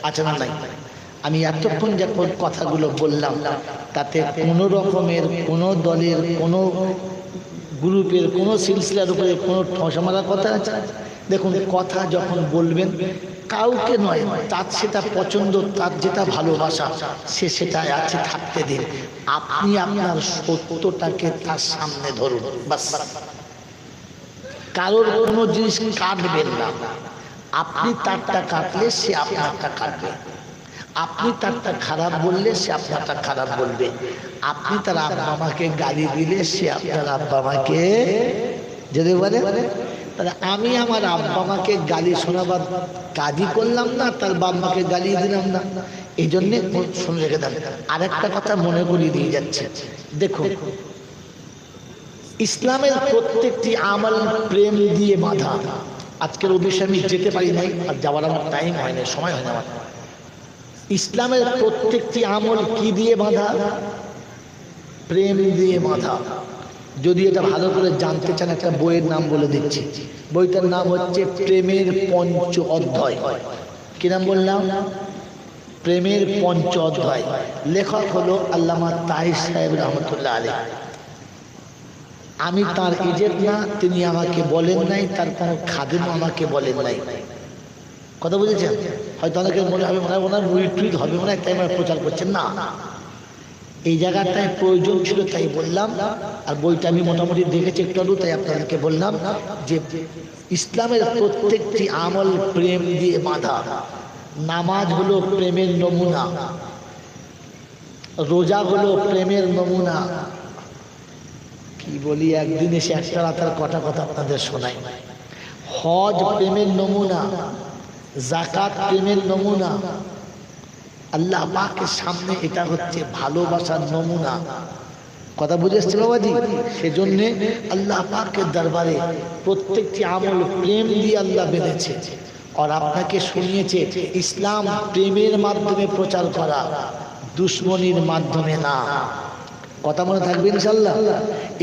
আছে না নাই? আমি এতক্ষণ যখন কথাগুলো বললাম তাতে কোনো রকমের কোনো দলের কোনো গ্রুপের কোনো সিলসিলার উপরে কোনো ঠোঁস মারার কথা আছে? দেখুন, কথা যখন বলবেন কাউকে নয়, তার সেটা পছন্দ, তার যেটা ভালোবাসা, সে সেটা আছে থাকতে দিন। আপনি আপনার সত্যটাকে তার সামনে ধরুন, বাস। কারোর কোনো জিনিস কাটবেন না। আপনি তারটা কাটলে সে আপনারটা কাটবে, আপনি তারটা খারাপ বললে সে আপনারটা খারাপ বলবে, আপনি তার আব্বা মাকে গালি দিলে সে আপনার আব্বা মাকে যদি বলে। তাহলে আমি আমার আব্বা মাকে গালি শোনাবার কাজই করলাম না, তার বাবা-মাকে গালি দিলাম না। এই জন্যে শুনে রেখে দেন। আরেকটা কথা মনে করিয়ে দিয়ে যাচ্ছে, দেখুন, ইসলামের প্রত্যেকটি আমল প্রেম দিয়ে বাঁধা। আজকের অভিষেকে আমি যেতে পারি নাই, আর যাওয়ার আমার টাইম হয় না, সময় হয় না আমার। ইসলামের প্রত্যেকটি আমল কি দিয়ে বাঁধা? প্রেম দিয়ে বাঁধা। যদি এটা ভালো করে জানতে চান একটা বইয়ের নাম বলে দিচ্ছি। বইটার নাম হচ্ছে প্রেমের পঞ্চ অধ্যায়। কি নাম বললাম? প্রেমের পঞ্চ অধ্যায়। লেখক হলো আল্লামা তাহির সাহেব রহমতুল্লাহ আলাইহ। আমি তার এজেন্ট না, তিনি আমাকে বলেন নাই, তার কোনো খাদেম আমাকে বলেন নাই। কথা বুঝেছেন? হয়তো অনেকে মনে হবে মনে হয় ওনার মুড়ি টুইট হবে মনে হয়, তাই আমরা প্রচার করছেন না। এই জায়গাটায় প্রয়োজন ছিল তাই বললাম। আর বইটা আমি মোটামুটি দেখেছি একটু আলু, তাই আপনাদেরকে বললাম যে ইসলামের প্রত্যেকটি আমল প্রেম দিয়ে বাঁধা। নামাজ হলো প্রেমের নমুনা, রোজা হলো প্রেমের নমুনা। কি বলি, একদিন এসে একটা রাতের কটা কথা আপনাদের শোনাই। হজ প্রেমের নমুনা, যাকাত প্রেমের নমুনা। আল্লাহ পাকের সামনে এটা হচ্ছে ভালোবাসার নমুনা। কথা বুঝে এসছে বাবাজি? সেজন্য আল্লাহ পাকের দরবারে প্রত্যেকটি আমল প্রেম দিয়ে আল্লাহ বেঁধেছে। আর আপনাকে শুনিয়েছে ইসলাম প্রেমের মাধ্যমে প্রচার করা, দুশ্মনির মাধ্যমে না। কথা মনে থাকবে ইনশাআল্লাহ।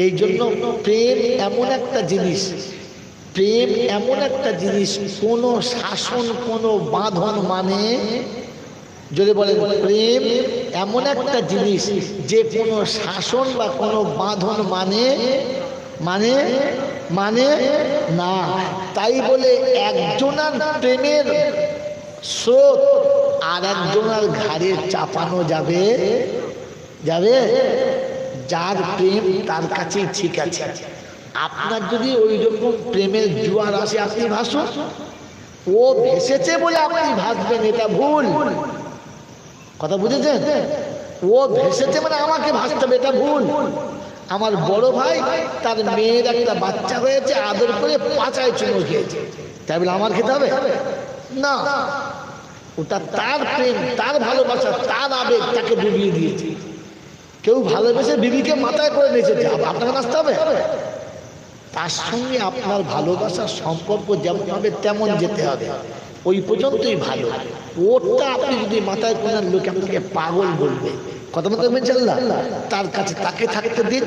এই জন্য প্রেম এমন একটা জিনিস, প্রেম এমন একটা জিনিস, কোনো শাসন কোনো বাঁধন মানে, যদি বলেন প্রেম এমন একটা জিনিস যে কোনো শাসন বা কোনো বাঁধন মানে মানে মানে না। তাই বলে একজনের প্রেমের স্রোত আর একজনের ঘাড়ে চাপানো যাবে যাবে? যার প্রেম তার কাছেই ঠিক আছে। আপনার যদি ওই রকম প্রেমের জোয়ার আসে, আপনি ভাসুন। ও ভেসেছে বলে আপনি ভাসবেন, এটা ভুল। কথা বুঝেছেন? ও ভেসেছে মানে আমাকে ভাসতে হবে, এটা ভুল। আমার বড় ভাই তার মেয়ের একটা বাচ্চা হয়েছে, আদর করে পাচায় চুমো খেয়েছে, তাই বলে আমার খেতে হবে না। ওটা তার প্রেম, তার ভালোবাসা, তার আবেগ তাকে ডুবিয়ে দিয়েছে। কেউ ভালোবেসে বিবিকে মাথায় করে নিয়েছে, আপনাকে নাচতে হবে। তার সঙ্গে আপনার ভালোবাসার সম্পর্ক যেমন হবে তেমন যেতে হবে, ওই পর্যন্তই ভালো। ওটা আপনি যদি মাথায় করে নেন, লোকে আপনাকে পাগল বলবে। কথা বলতে হবে ইনশাআল্লাহ। তার কাছে তাকে থাকতে দিন,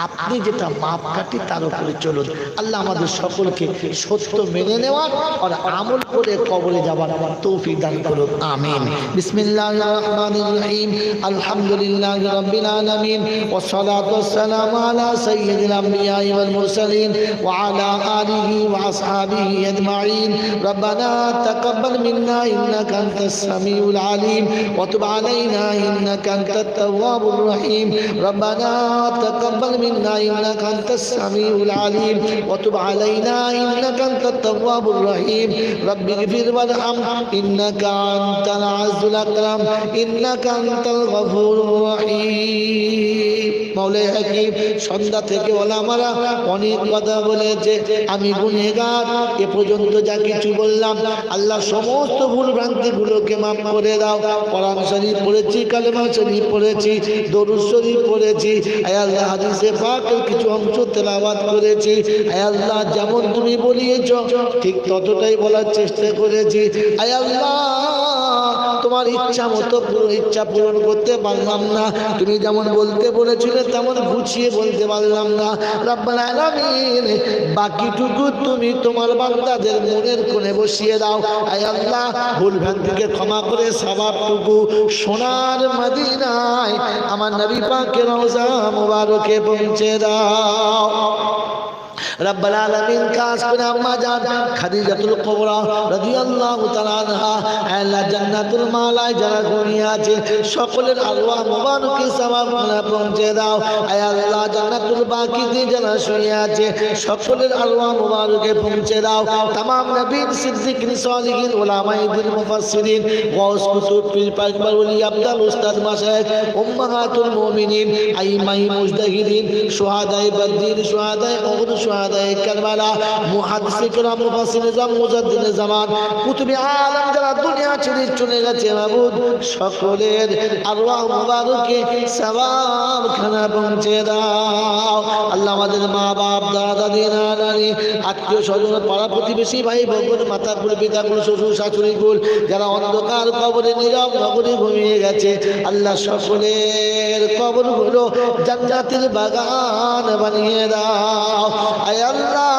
আপনি যেটা মাপকাঠি তার উপরে চলুন। আল্লাহ আমাদের সকলকে সত্য মেনে নেওয়ার আর আমল করে কবরে যাবার তৌফিক দান করুন, আমিন। বিসমিল্লাহির রহমানির রহিম। আলহামদুলিল্লাহি রাব্বিল আলামিন ওয়াস সালাতু ওয়াস সালামু আলা সাইয়্যিদিল আমবিয়া ওয়াল মুরসালিন ওয়া আলা আলিহি ওয়া আসহাবিহি আজমাইন। রব্বানা তাকাব্বাল মিন্না ইন্নাকা আনতাস সামিউল আলিম ওয়া তুব আলাইনা ইন্নাকা আনতাত التواب الرحيم. ربنا تقبل منا إنك أنت السميع العليم وتب علينا إنك أنت التواب الرحيم. رب اغفر وارحم إنك أنت العز الأكرم إنك أنت الغفور الرحيم. মাওলাই হাকিম, সন্ধ্যা থেকে ওলামারা অনেক কথা বলেছে। আমি গুনেহগার, এ পর্যন্ত যা কিছু বললাম আল্লাহ সমস্ত ভুল ভ্রান্তিগুলোকে মাফ করে দাও। কোরআন শরীফ পড়েছি, কালেমা শরীফ পড়েছি, দরুদ শরীফ পড়েছি। আয় আল্লাহ হাদিসে পাকের কিছু অংশ তেলাওয়াত করেছি। আয় আল্লাহ যেমন তুমি বলিয়েছ ঠিক ততটাই বলার চেষ্টা করেছি। আয় আল্লাহ তোমার ইচ্ছা মতো পুরো ইচ্ছা পূরণ করতে পারলাম না। তুমি যেমন বলতে বলেছিলে তেমন গুছিয়ে বলতে পারলাম না। রব্বুল আলামিন, বাকিটুকু তুমি তোমার বান্দাদের মনের কোণে বসিয়ে দাও। আয় আল্লাহ ভুল ভ্রান্তিকে ক্ষমা করে সওয়াবটুকু সোনার মদিনায় আমার নবী পাকের রওজা মুবারকে পৌঁছে দাও। রব্বুল আলামিন খাস করে আম্মা জান খাদিজাতুল কুবরা রাদিয়াল্লাহু তাআলা আনহা আল্লাহ জান্নাতুল মালায় যারা ঘুমিয়ে আছে সকলের আরওয়াহ মুবারকে সওয়াবখানা পৌঁছে দাও। আয় আল্লাহ জান্নাতুল বাকিতে যারা শুয়ে আছে সকলের আরওয়াহ মুবারকে পৌঁছে দাও। तमाम নবীর সিদ্দিকিন সালিহিন উলামায়ে দ্বীন মুফাসসিরিন গাউস কুতুব পীর পাগল ওলি আব্দাল উস্তাদ মাশায়েখ উম্মাহাতুল মুমিনিন আইমাই মুজতাহিদিন শুহাদায়ে বদর শুহাদায়ে উহুদ শুহাদায়ে কারবালা, মুহাদ্দিসে কেরাম, মুফাসসিরে জামান, মুজাদ্দিদে জামান, কুতুবে আলম যারা দুনিয়া ছেড়ে চলে গেছে মাবুদ, সকলের আরওয়াহ মুবারকে সওয়াব খানা পৌঁছে দাও। আল্লাহ আমাদের মা বাপ, দাদা দাদি, নানা নানি, আত্মীয় স্বজন, পাড়া প্রতিবেশী, ভাই বোন, মাতাকুল, পিতাকুল, শ্বশুর শাশুড়িকুল যারা অন্ধকার কবরে নীরব নগরে ঘুমিয়ে গেছে, আল্লাহ সকলের কবরগুলো জান্নাতের বাগান বানিয়ে দাও। আয় আল্লাহ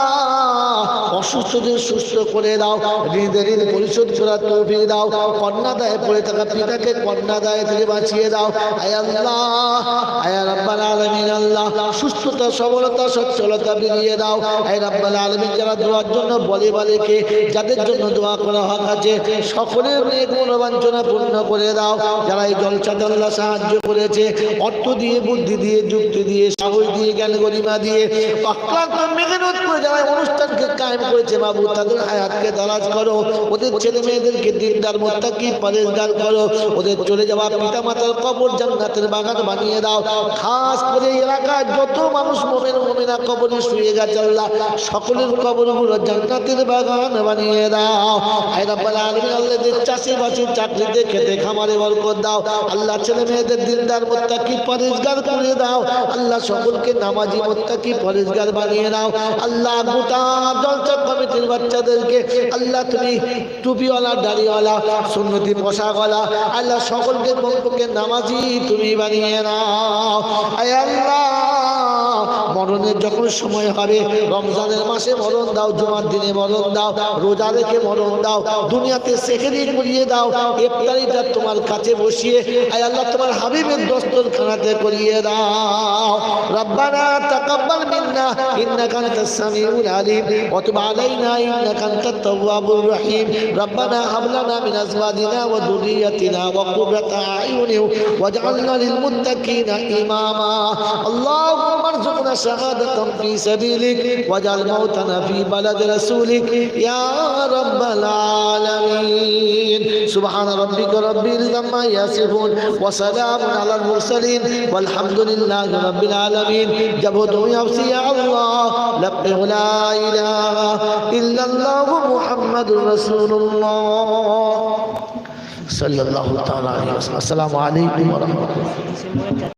অসুস্থদের সুস্থ করে দাও, ঋণের ঋণ পরিশোধ করার তৌফিক দাও, কন্যা দায়ে পড়ে থাকা পিতাকে কন্যা দায়ে থেকে বাঁচিয়ে দাও। আয় আল্লাহ, আয় রাব্বাল আলামিন, আল্লাহ সুস্থতা, সবলতা, সচ্ছলতা বিলিয়ে দাও। আয় রাব্বাল আলামিন, যারা দোয়ার জন্য বলে বালেকে, যাদের জন্য দোয়া করা হক আছে, সকলের নেক মনোবাঞ্ছনা পূর্ণ করে দাও। যারা এই জলসাতে আল্লাহ সাহায্য করেছে, অর্থ দিয়ে, বুদ্ধি দিয়ে, যুক্তি দিয়ে, সাহস দিয়ে, জ্ঞান গরিমা দিয়ে, অক্লান্ত মেহনত করে যারা অনুষ্ঠানকে কায়েম করেছে মাবুদ, তাদের হায়াতকে দারাজ করো, ওদের ছেলে মেয়েদেরকে দিনদার, মুত্তাকি, পরেজগার করো, ওদের চলে যাওয়া পিতা মাতার কবর জান্নাতের বাগান বানিয়ে দাও। খাস করে এলাকায় যত মানুষ মুমিন মুমিনা কবরে শুয়ে গেছে, আল্লাহ সকলের কবরগুলো জান্নাতের বাগান বানিয়ে দাও। হে রাব্বুল আলামিন, আল্লাহ চাষিবাসীর চাকরিতে, খেতে খামারে বরকত দাও। আল্লাহ ছেলে মেয়েদের দিনদার, মুত্তাকি, পরেজগার করে দাও। আল্লাহ সকলকে নামাজি, মুত্তাকি, পরেজগার বানিয়ে দাও। আল্লাহ গোটা জলসা কমিটির বাচ্চাদেরকে আল্লাহ তুমি টুপিওয়ালা, দাড়িওয়ালা, সুন্নতি পোশাকওয়ালা, আল্লাহ সকলকে পক্ষে নামাজি তুমি বানিয়ে নাও। আয় আল্লাহ মরণের যখন সময় হবে, রমজানের মাসে মরণ দাও, জুমার দিনে মরণ দাও, রোজা রেখে মরণ দাও, দুনিয়াতে সেহরি করিয়ে দাও, ইফতারিটা তোমার কাছে বসিয়ে আয় আল্লাহ তোমার হাবিবের দস্তরখানাতে করিয়ে দাও। রব্বানা তাকাব্বাল মিন্না ইন্নাকা আনতাস সামিউল আলিম ওয়া তুব আলাইনা ইন্নাকা আনতাত তাওয়াবুর রহিম। রব্বানা হাব লানা মিন আজওয়াজিনা ওয়া যুররিয়াতিনা ওয়া কুররাতা আয়ুনিন ওয়াজআলনা লিল মুত্তাকিনা ইমামা। আল্লাহুম্মা ارزقنا شهادة في سبيلك واجعل موتنا في بلد رسولك يا رب العالمين. سبحان ربك رب العزة عما يصفون وسلام على المرسلين والحمد لله رب العالمين. جب تم يفسي يا الله لبه لا إله إلا الله محمد رسول الله صلى الله تعالى عليه وسلم. السلام عليكم ورحمة الله.